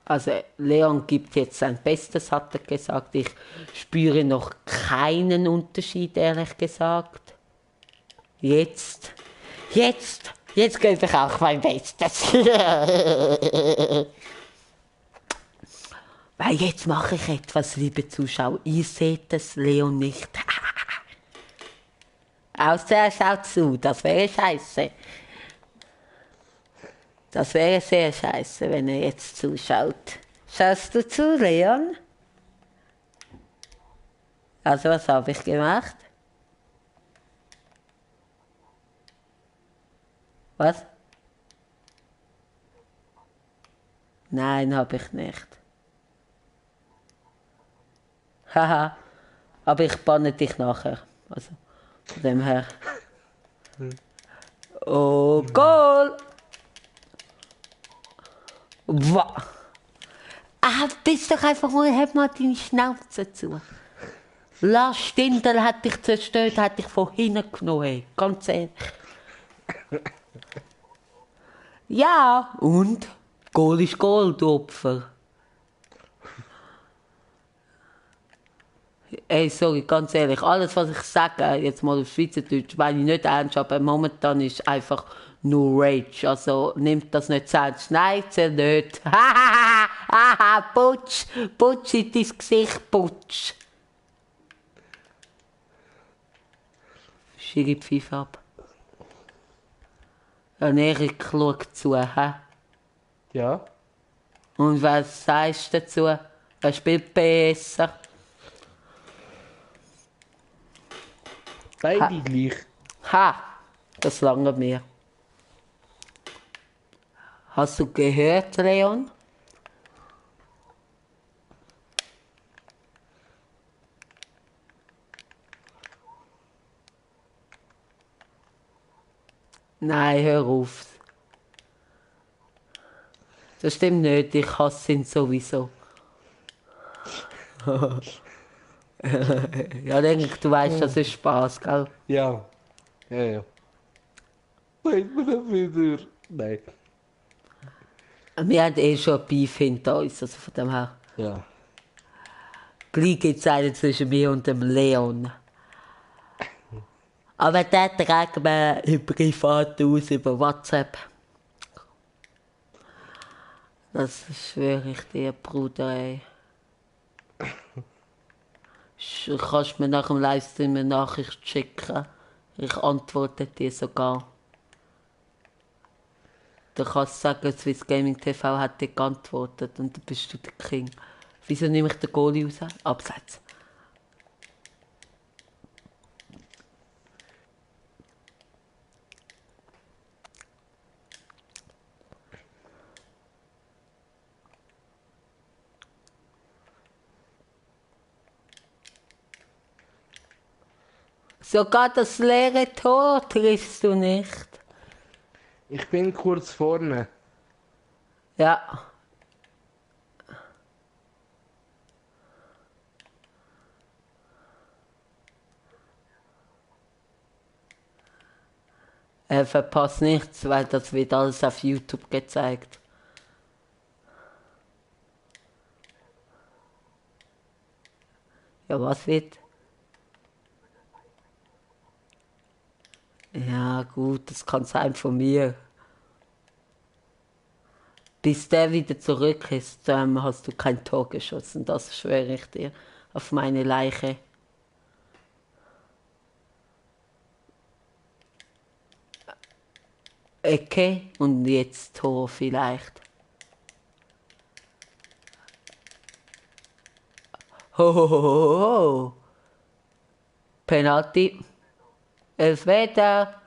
Also Leon gibt jetzt sein Bestes, hat er gesagt. Ich spüre noch keinen Unterschied, ehrlich gesagt. Jetzt gebe ich auch mein Bestes. Weil jetzt mache ich etwas, liebe Zuschauer. Ihr seht es, Leon nicht. Außer er schaut zu, das wäre scheiße. Das wäre sehr scheiße, wenn er jetzt zuschaut. Schaust du zu, Leon? Also, was habe ich gemacht? Was? Nein, habe ich nicht. Haha, aber ich banne dich nachher. Also, von dem her. Oh, Goal! Wow. Ah, bist doch einfach mal, halt mal deine Schnauze zu. Lars Stindl hat dich zerstört, hat dich von hinten genommen, hey. Ganz ehrlich. Ja, und? Goal ist Goal, du Opfer. Ey, sorry, ganz ehrlich, alles was ich sage, jetzt mal auf Schweizerdeutsch, meine ich nicht ernst, aber momentan ist einfach nur Rage. Also nimmt das nicht ernst. Nein, zähl nicht. Haha, putsch, putsch in dein Gesicht, putsch. Schiri Pfiff ab. Und Erik schaut zu, hä? ja. Und was sagst du dazu? Wer spielt besser? Beide gleich. Ha, das lange mir. Hast du gehört, Leon? Nein, hör auf. Das stimmt nicht, ich hasse ihn sowieso. Ja, denke, du weißt, das ist Spaß, gell? Ja. Ja. Nein, mir nicht wieder. Nein. Wir haben eh schon ein Beef hinter uns, also von dem her. Ja. Gleich gibt es einen zwischen mir und dem Leon. Aber den tragen wir privat aus über WhatsApp. Das schwöre ich dir, Bruder, ey. Kannst mir nach dem Livestream eine Nachricht schicken? Ich antworte dir sogar. Du kannst sagen, Swiss Gaming TV hat dir geantwortet und dann bist du der King. Wieso nehme ich den Goalie raus? Abseits. Sogar das leere Tor triffst du nicht. Ich bin kurz vorne. Ja. Er verpasst nichts, weil das wird alles auf YouTube gezeigt. Ja, was wird? Ja, gut, das kann sein von mir. Bis der wieder zurück ist, hast du kein Tor geschossen, das schwöre ich dir. Auf meine Leiche. Ecke und jetzt Tor vielleicht. Ho, ho, ho, ho, ho. Penalty. Elfmeter.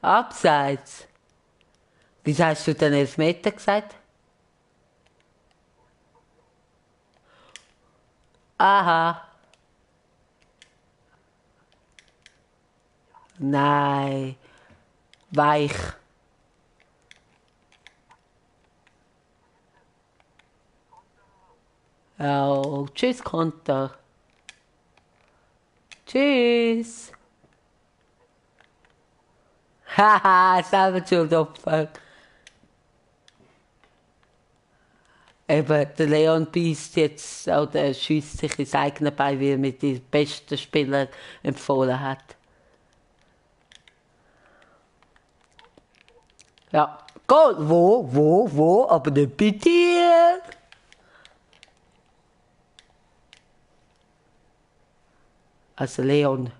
Abseits. Wieso hast du denn Elfmeter gesagt? Aha. Nein. Weich. Oh, tschüss, Konter. Tschüss. Haha, selber schuld Opfer. Eben, der Leon beißt jetzt, oder schießt sich ins eigene Bein, wie er mit den besten Spielern empfohlen hat. Ja, Goal, wo, aber nicht bei dir. Also Leon,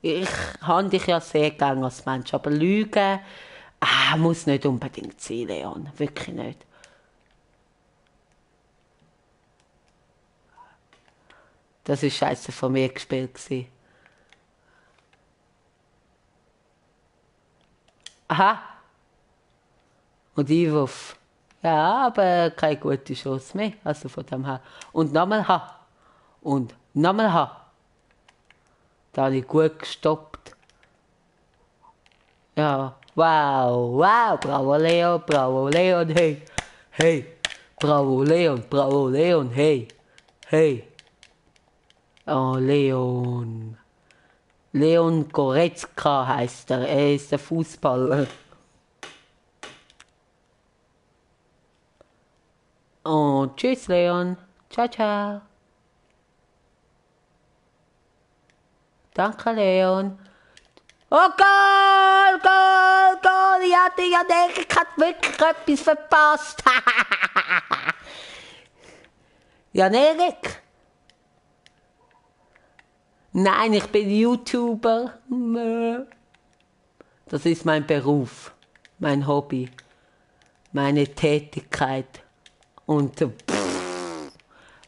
ich habe dich ja sehr gern als Mensch, aber Lügen muss nicht unbedingt sein, Leon, wirklich nicht. Das war scheiße von mir gespielt. Aha. Und Einwurf. Ja, aber keine gute Chance mehr. Also von dem her. Und nochmal H. Und nochmal H. Da habe ich gut gestoppt. Ja. Wow, bravo Leon, hey. Hey. Bravo Leon, hey. Hey. Oh, Leon. Leon Goretzka heißt er. Er ist der Fußballer. Und tschüss, Leon. Ciao, ciao. Danke, Leon. Oh, Goal! Ja, der hat wirklich etwas verpasst. Jan Erik? Nein, ich bin YouTuber. Das ist mein Beruf, mein Hobby, meine Tätigkeit. Und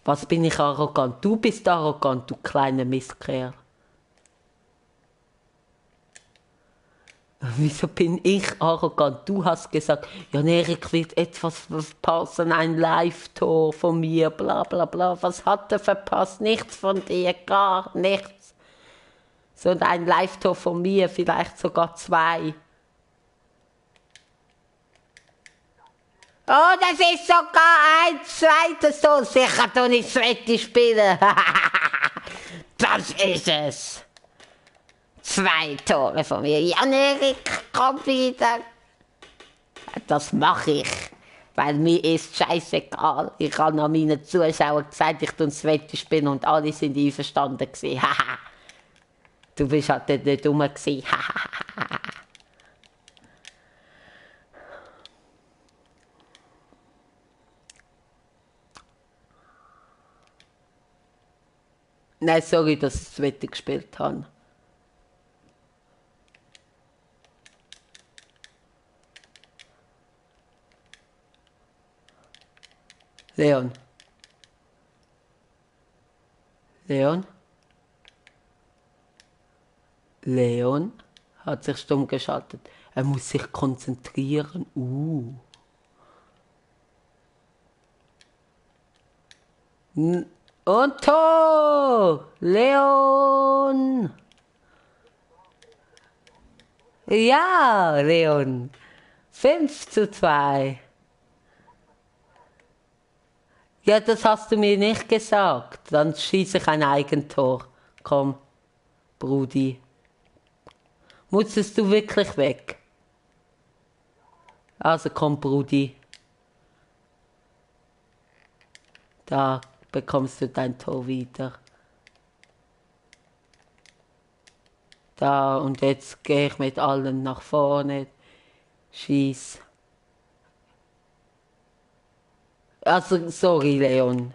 was bin ich arrogant? Du bist arrogant, du kleiner Mistkerl. Wieso bin ich arrogant? Du hast gesagt, Jan Erik wird etwas verpassen, ein Live-Tor von mir, bla bla bla. Was hat er verpasst? Nichts von dir, gar nichts. So ein Live-Tor von mir, vielleicht sogar 2. Oh, das ist sogar ein zweites Tor. Sicher doch nicht das zweite spielen. Das ist es. 2 Tore von mir. Jan Erik, komm wieder. Das mache ich. Weil mir ist scheißegal. Ich habe an meinen Zuschauern gesagt, ich tue das Wetter spielen und alle sind einverstanden gewesen. Haha. Du bist halt dort nicht dumm gewesen. Haha. Nein, sorry, dass ich das Wetter gespielt habe. Leon. Leon? Leon hat sich stumm geschaltet. Er muss sich konzentrieren. Und Tor! Leon! Ja, Leon. 5:2. Ja, das hast du mir nicht gesagt. Dann schieße ich ein Eigentor. Komm, Brudi. Musstest du wirklich weg? Also komm, Brudi. Da bekommst du dein Tor wieder. Da, und jetzt gehe ich mit allen nach vorne. Schieß. Also, sorry, Leon.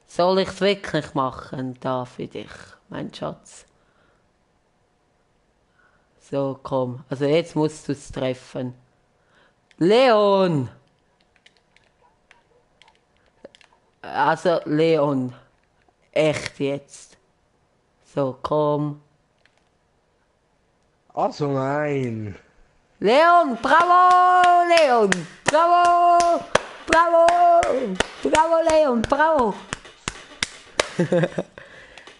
Soll ich es wirklich machen? Da für dich, mein Schatz. So, komm. Also jetzt musst du es treffen. Leon! Also, Leon. Echt jetzt. So, komm. Also nein. Leon, bravo, Leon, bravo, bravo, bravo, Leon, bravo.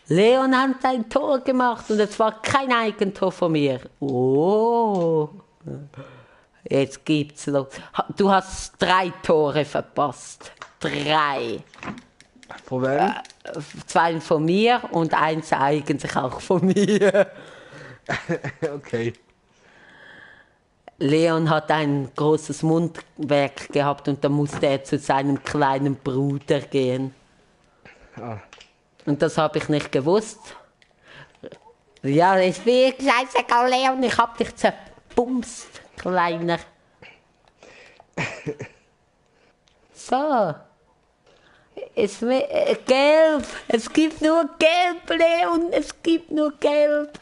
Leon hat ein Tor gemacht und es war kein Eigentor von mir. Oh, jetzt gibt's los. Du hast 3 Tore verpasst. 3. Von wem? 2 von mir und 1 eigentlich auch von mir. Okay. Leon hat ein großes Mundwerk gehabt und da musste er zu seinem kleinen Bruder gehen. Ah. Und das habe ich nicht gewusst. Ja, ich bin scheißegal, Leon, ich hab dich zerbumst, Kleiner. So. Gelb. Es gibt nur Gelb, Leon. Es gibt nur Gelb.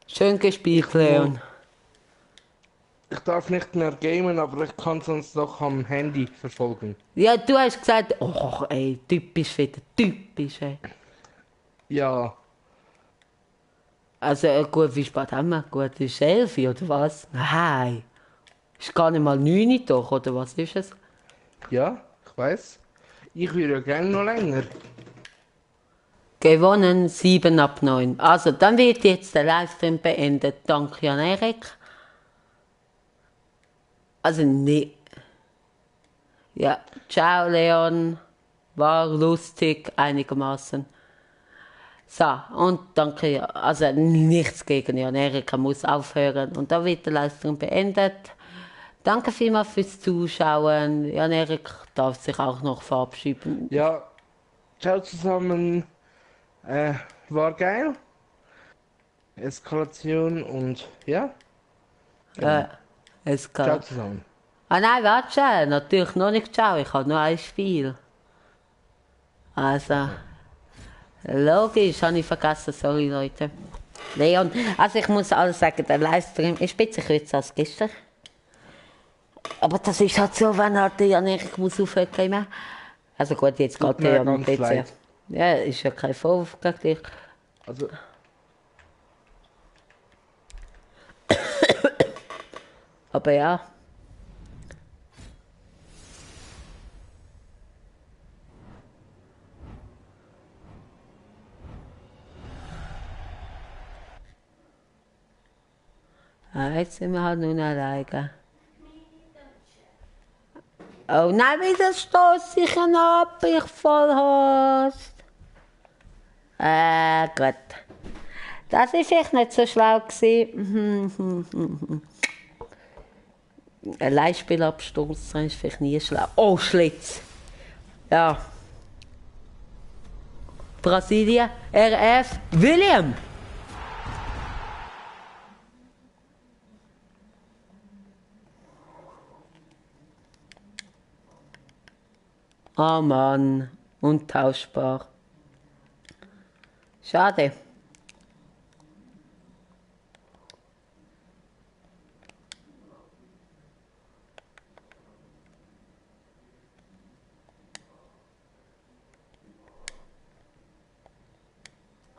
Schön gespielt, Leon. Ich darf nicht mehr gamen, aber ich kann sonst noch am Handy verfolgen. Ja, du hast gesagt, oh, ey, typisch wieder, typisch, ey. Ja, Also, gut, wie spät haben wir? Gut, ist 11 oder was? Nein. Ist gar nicht mal 9 doch, oder was ist es? ja, ich weiß. Ich würde ja gerne noch länger. Gewonnen 7/9. Also, dann wird jetzt der Livestream beendet. Danke an Erik. Also, nee. Ja, ciao, Leon. War lustig, einigermaßen. So, und danke, also nichts gegen Jan Erik, er muss aufhören. Und da wird der Livestream beendet. Danke vielmals fürs Zuschauen. Jan Erik darf sich auch noch verabschieden. Ja, ciao zusammen. War geil. Eskalation und ja, genau. Es Ciao kann. zusammen. Ah nein, warte schon, natürlich noch nicht ciao, ich habe nur ein Spiel. Also, logisch, habe ich vergessen, sorry Leute. Leon, also ich muss alles sagen, der Livestream ist ein bisschen kürzer als gestern. Aber das ist halt so, wenn halt der Jan Erik muss aufhören. Also gut, jetzt Tut geht der mir ja noch ein ganz bisschen. leid. Ja, ist ja kein Vorwurf gegen dich. Also, Aber ja. Jetzt sind wir halt nur noch alleine. Oh nein, wieder stoß ich ihn ab, ich voll Hast. Gut. Das war vielleicht nicht so schlau gewesen. Ein Leihspielabstoß ist vielleicht nie schlau. Oh, Schlitz. Ja. Brasilien, RF, William. Oh Mann, untauschbar. Schade.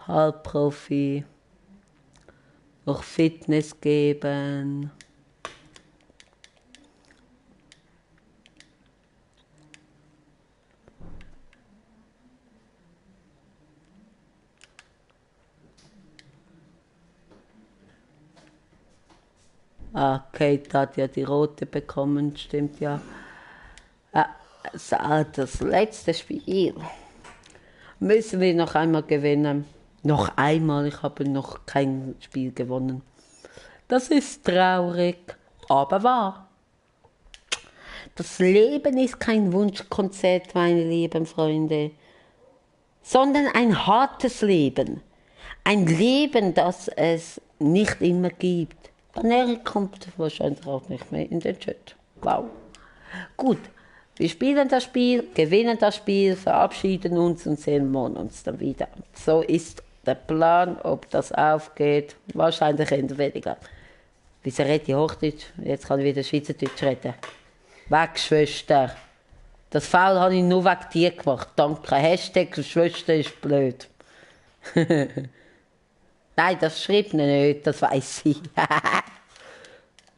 Halbprofi. Noch Fitness geben. Kate hat ja die rote bekommen, stimmt ja. Das letzte Spiel müssen wir noch einmal gewinnen. Noch einmal, ich habe noch kein Spiel gewonnen. Das ist traurig, aber wahr. Das Leben ist kein Wunschkonzert, meine lieben Freunde, sondern ein hartes Leben. Ein Leben, das es nicht immer gibt. Baneri kommt wahrscheinlich auch nicht mehr in den Chat. Wow. Gut, wir spielen das Spiel, gewinnen das Spiel, verabschieden uns und sehen uns dann wieder. So ist der Plan, ob das aufgeht. Wahrscheinlich eher weniger. Wieso rede ich Hochdeutsch? Jetzt kann ich wieder Schweizerdeutsch reden. Weg, Schwester. Das Foul habe ich nur wegen dir gemacht. Danke. Hashtag Schwester ist blöd. Nein, das schreibt er nicht, das weiss ich.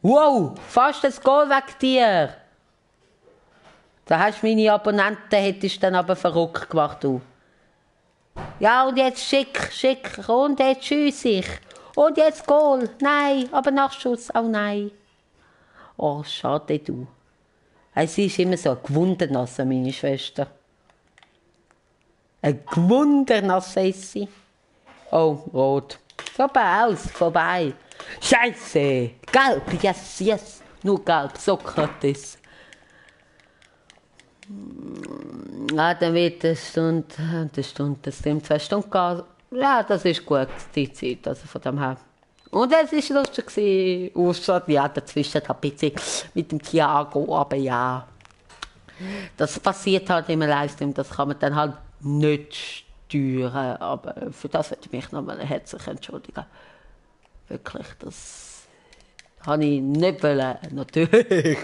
Wow, fast ein Goal wegen dir. Da hast du meine Abonnenten, hättest dann aber verrückt gemacht, du. Ja, und jetzt schick, und jetzt tschüssig. Und jetzt Goal, nein, aber Nachschuss, oh nein. Oh, schade, du. Sie ist immer so eine Gewundernasse, meine Schwester. Eine Gewundernasse ist sie. Oh, rot. Vorbei aus, vorbei. Scheiße! Gelb, yes. Nur gelb, Sokrates. Dann wird eine Stunde, das stimmt, 2 Stunden gehen. Ja, das ist gut, die Zeit, also von dem her. Und es war lustig, außer, ja, dazwischen ein bisschen mit dem Thiago, aber ja. Das passiert halt im Livestream, das kann man dann halt nicht steuern, aber für das möchte ich mich nochmal herzlich entschuldigen. Wirklich, das habe ich nicht wollen, natürlich.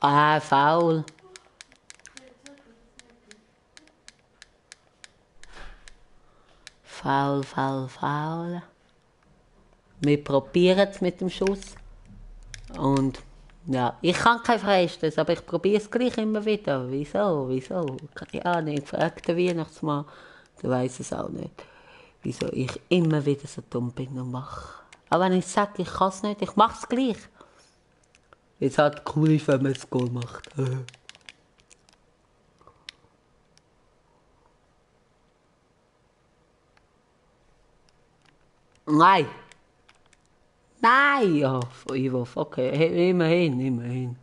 Faul. Faul. Wir probieren es mit dem Schuss. Und ja, ich kann kein Freistöß, aber ich probiere es gleich immer wieder. Wieso? Keine Ahnung, ich frage den Weihnachtsmann, der weiß es auch nicht. Wieso ich immer wieder so dumm bin und mache. Aber wenn ich sage, ich kann es nicht, ich mache es gleich. Es hat cool, wenn man es Goal macht. Nein! Ja, Einwurf, okay, immerhin.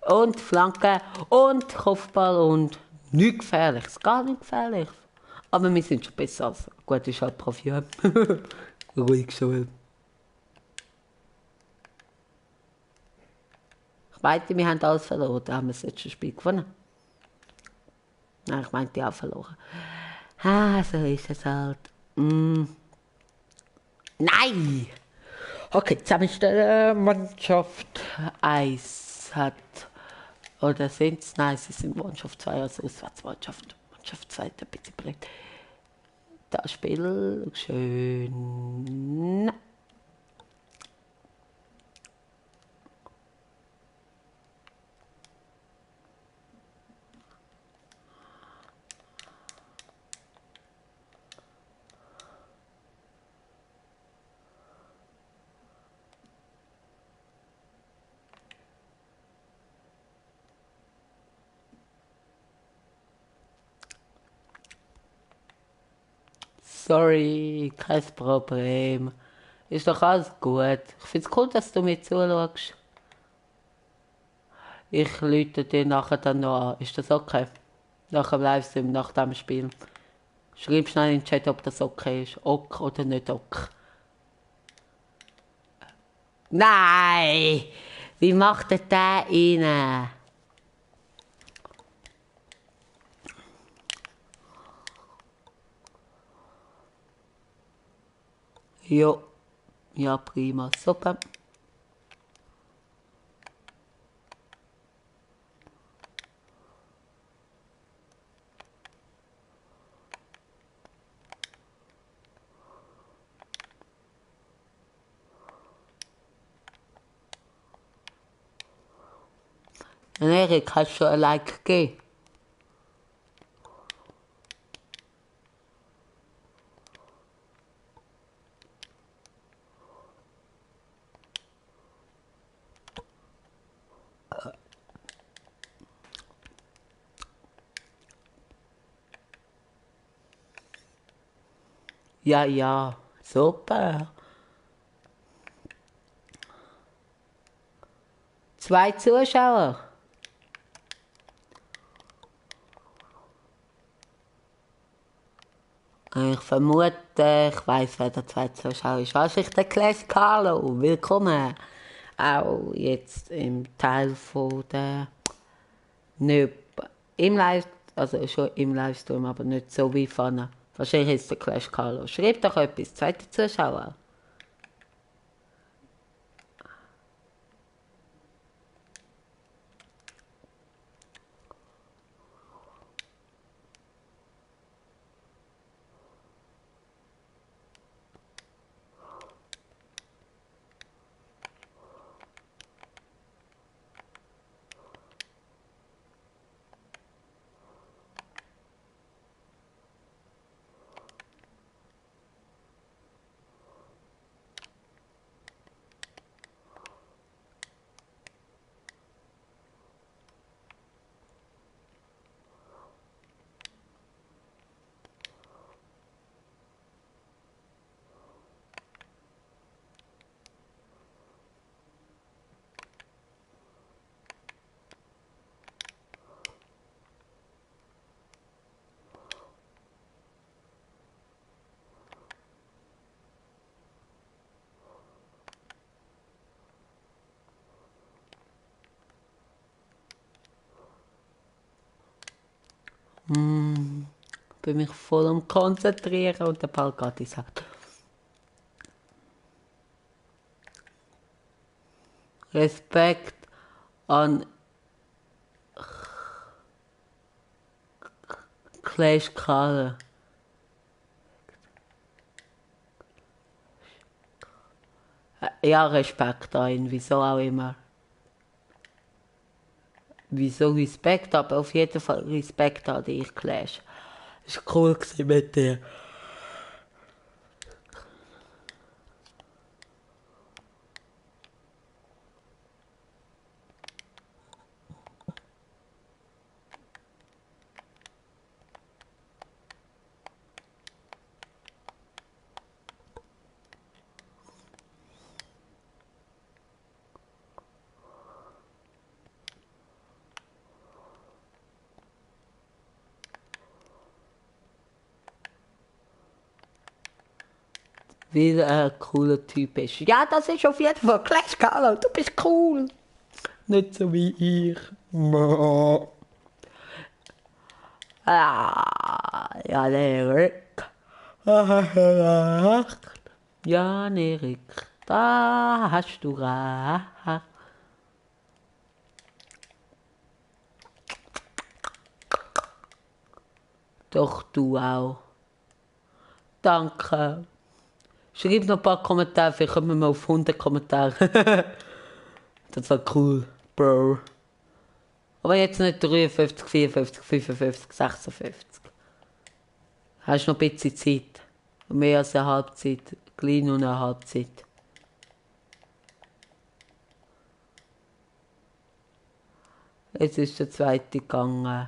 Und Flanke und Kopfball und nichts Gefährliches, gar nicht gefährlich. Aber wir sind schon besser als gut, ist halt Profi. Ruhig schon. Ich meinte, wir haben alles verloren, da haben wir das letzte Spiel gewonnen. Nein, ich meinte auch verloren. So ist es halt. Nein! Okay, zusammenstellen. Mannschaft 1 hat. Oder sind es? Nein, sie sind Mannschaft 2 als Auswärtsmannschaft. Mannschaft 2 ein bisschen blöd. Das Spiel schön. Sorry, kein Problem. Ist doch alles gut. Ich find's cool, dass du mir zuschaust. Ich lüte dir nachher dann noch an. Ist das okay? Nach dem Livestream, nach dem Spiel. Schreib schnell in den Chat, ob das okay ist. Ok oder nicht ok. Nein! Wie macht der rein? Jo. Ja, prima. Super. Erik, hast du schon ein Like gegeben? Ja, ja. Super. 2 Zuschauer. Ich vermute, ich weiss, wer der 2 Zuschauer ist. Was ist der Clash Carlo? Willkommen. Auch jetzt im Teil von der... Nicht im Live... Also schon im Livestream, aber nicht so wie vorne. Wahrscheinlich ist der Clash Carlo. Schreib doch etwas. 2 Zuschauer. Bin mich voll am Konzentrieren und der Ball geht ins Haus. Respekt an Clash Carlo. Ja, Respekt an ihn, wieso auch immer. Wieso Respekt, aber auf jeden Fall Respekt an dich, Clash. Es war cool mit dir. Wie ein cooler Typ ist. Ja, das ist auf jeden Fall Clash Carlo, du bist cool. Nicht so wie ich. Ja, Erik. Ja, Erik, da hast du recht. Doch du auch. Danke. Schreib noch ein paar Kommentare, vielleicht kommen wir mal auf 100 Kommentare. Das war cool, Bro. Aber jetzt nicht 53, 54, 55, 56. Hast noch ein bisschen Zeit. Mehr als eine Halbzeit. Gleich nur eine Halbzeit. Jetzt ist der zweite gegangen.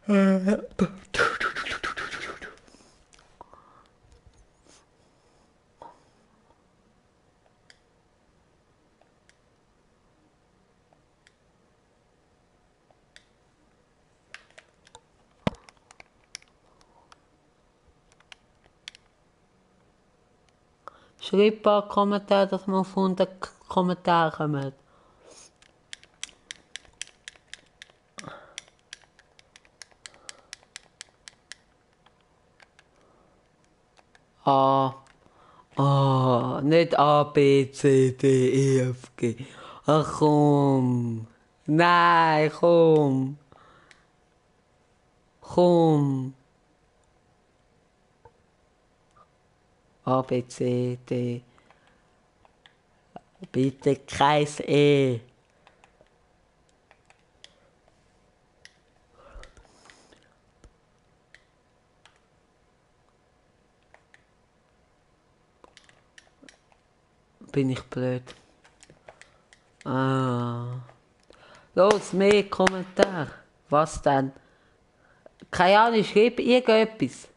Schreib ein paar Kommentare, dass wir auf 100 Kommentare kommen. A. Nicht A, B, C, D, E, F, G. Ach komm. Nein, komm. Komm. A, B, C, D. Bitte kein E. Bin ich blöd. Los, mehr Kommentar. Was denn? Keine Ahnung, schreib irgendetwas.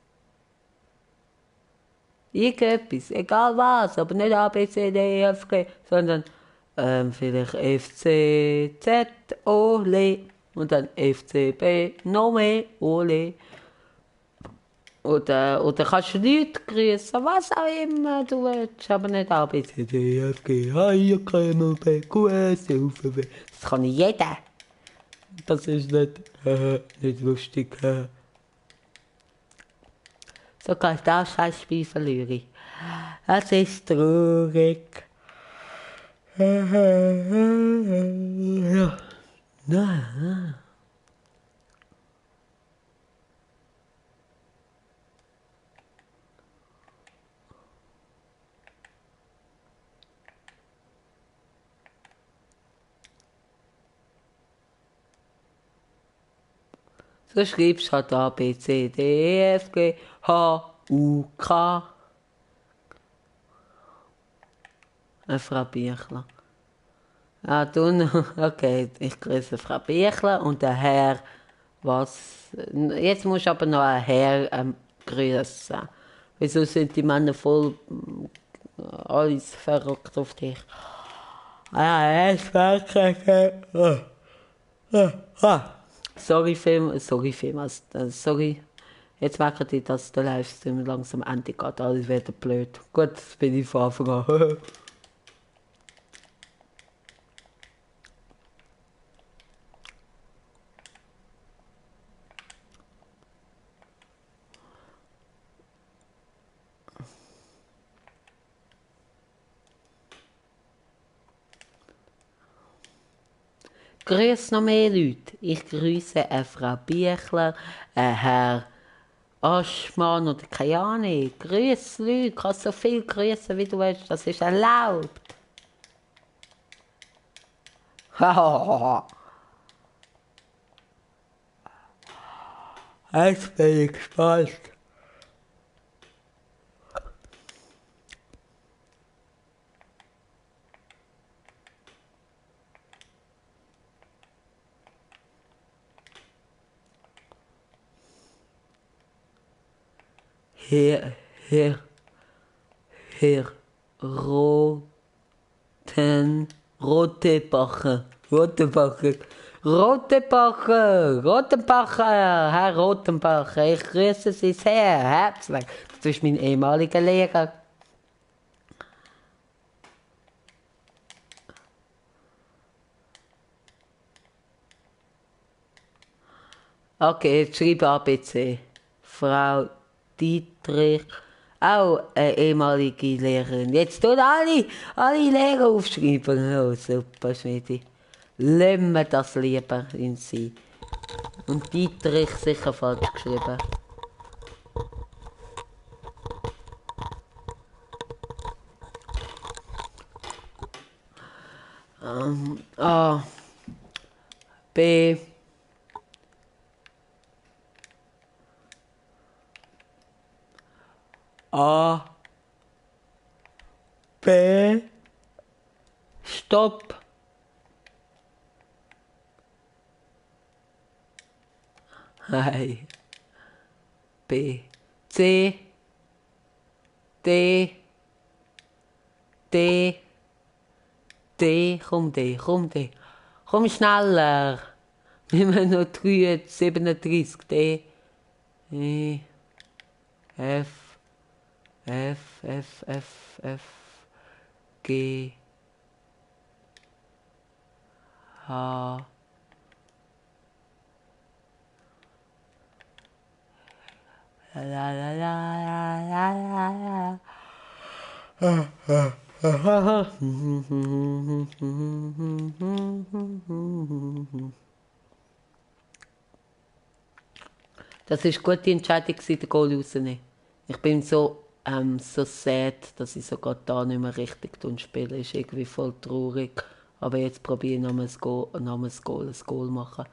Irgendetwas, egal was, aber nicht A, B, C, D, E, F, G, sondern vielleicht F, C, Z, Ole und dann F, C, B, noch mehr, Ole. Oder kannst du Leute grüßen, was auch immer du willst, aber nicht A, B, C, D, E, F, G, H, I, K, M, N, P, Q, S, U, V, W. Das kann jeder. Das ist nicht lustig. So kann ich das Scheißspiel verlieren. Es ist traurig. Ja. Nein. So schreibst du halt A, B, C, D, E, F, G, H, U, K. Frau Biechler. Ah, du noch. Okay, ich grüße Frau Biechler und der Herr, was? Jetzt musst du aber noch einen Herr grüßen. Wieso sind die Männer voll alles verrückt auf dich? Ah, er ist wirklich. Sorry. Jetzt merke ich, dass der Livestream langsam Ende geht. Alles wird blöd. Gut, jetzt bin ich von Anfang an. Grüß noch mehr Leute. Ich grüße eine Frau Biechler, einen Herr Aschmann oder keine Ahnung. Grüß Leute, kannst so viel grüßen wie du willst, das ist erlaubt. Jetzt bin ich gespannt. Herr, Herr, Herr Rotebacher, Herr Rotenbacher, ich grüße Sie sehr herzlich. Das ist mein ehemaliger Lehrer. Okay, jetzt schreibe ABC. Frau Dietrich, auch eine ehemalige Lehrerin. Jetzt tun alle Lehrer aufschreiben. Oh, super, Schmidi. Lassen wir das lieber in sie. Und Dietrich sicher falsch geschrieben. A, B, A, B, Stopp. Nein. B. C. D. D. D. Komm, D. Komm, D. Komm schneller. Wir haben noch 3, 37. D. E. F. F. F. F. F. G. H. La la la la la la la. Das war eine gute Entscheidung, den Goal rauszunehmen. Ich bin so sad, dass ich sogar da nicht mehr richtig spiele. Ist irgendwie voll traurig. Aber jetzt probiere ich nochmal ein Goal machen.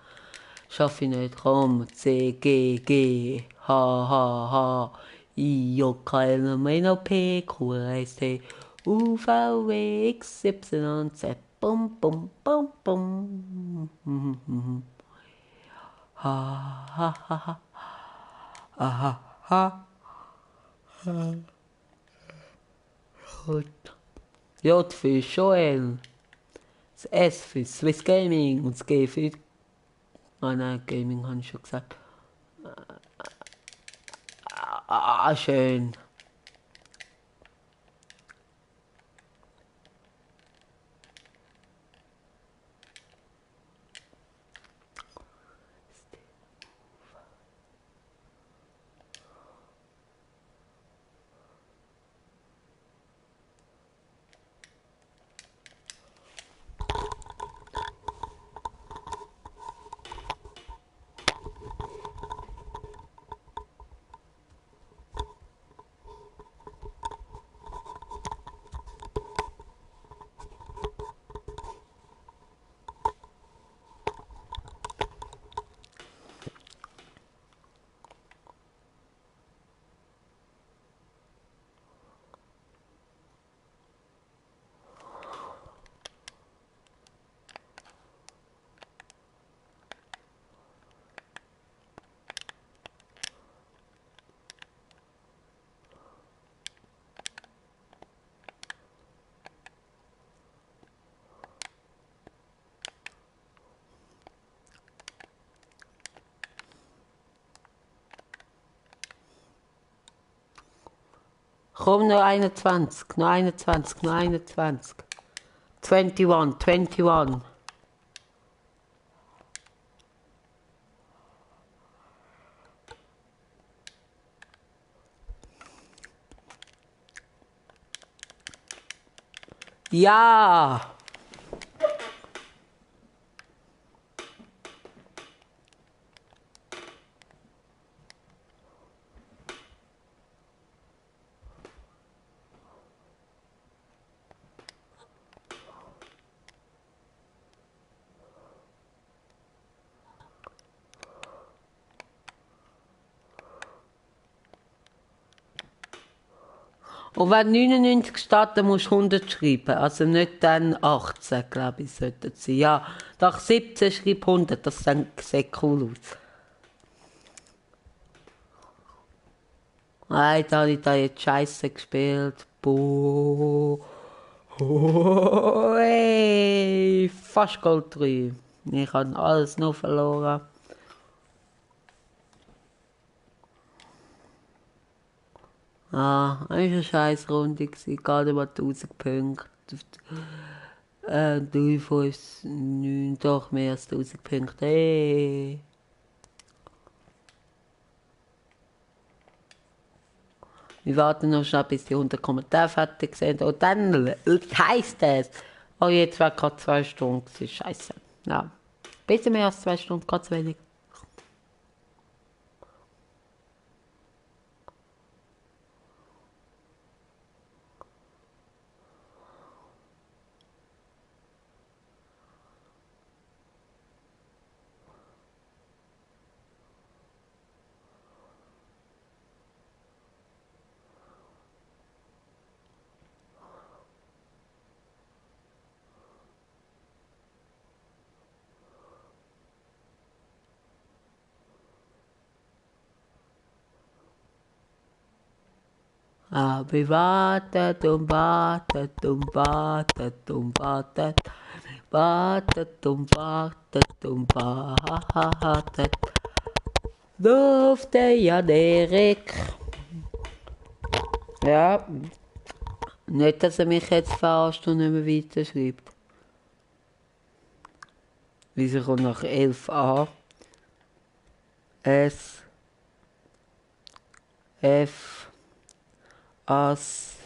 Schaffe ich nicht. Komm, C, G, G, H, H, H, I, J, K, L, M, N, O, P, Q, R, S, T, U, V, W, X, Y, Z. Bum, bum, bum, bum. Ha, ha, ha, ha. Aha, ha. Gut. J für Joel. Das S für Swiss Gaming. Und das G für... Ah nein, Gaming habe ich schon gesagt. Schön. Komm, noch 21, noch 21, noch 21. 21, 21. Ja! Und wenn 99 steht, dann musst du 100 schreiben. Also nicht dann 18, glaube ich, sollte es sein. Ja, nach 17 schreib 100, das sieht cool aus. Nein, da habe ich da jetzt Scheiße gespielt. Boah. Oh, ey, fast Gold 3. Ich habe alles noch verloren. Ah, das war eine scheiß Runde. Gerade mal 1000 Punkte. 3, 5, 9, doch mehr als 1000 Punkte. Hey. Wir warten noch schnell, bis die 100 Kommentare fertig sind. Und dann heisst es, oh, jetzt war gerade 2 Stunden. Das ist scheiße. Ja, bisschen mehr als 2 Stunden, ganz wenig. Aber wartet und wartet und wartet und wartet. Wartet und wartet und wartet. Durfte Jan Erik. Ja. Nicht, dass er mich jetzt verarscht und nicht mehr weiterschreibt. Wieso kommt nach 11a? S. F. As.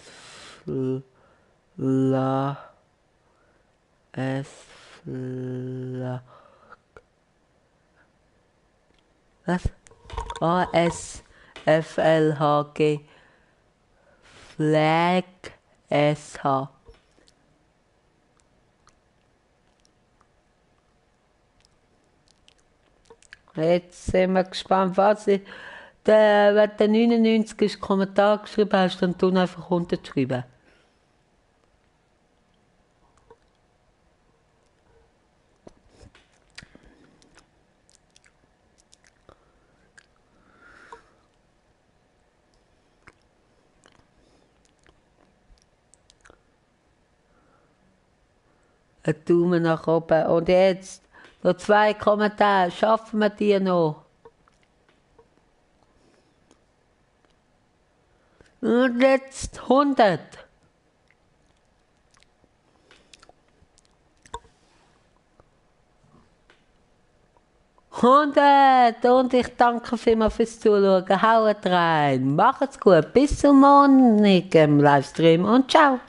La. S. La. Was? A. S. F. L. H. G. Flag. S. H. Jetzt sind wir gespannt, was ich. Wenn der 99 Kommentar geschrieben hast, dann tun einfach unterschreiben. Ein Daumen nach oben. Und jetzt noch 2 Kommentare. Schaffen wir die noch? Und jetzt 100. Und ich danke vielmals fürs Zuschauen. Haut rein. Macht's gut. Bis zum morgigen Livestream und ciao.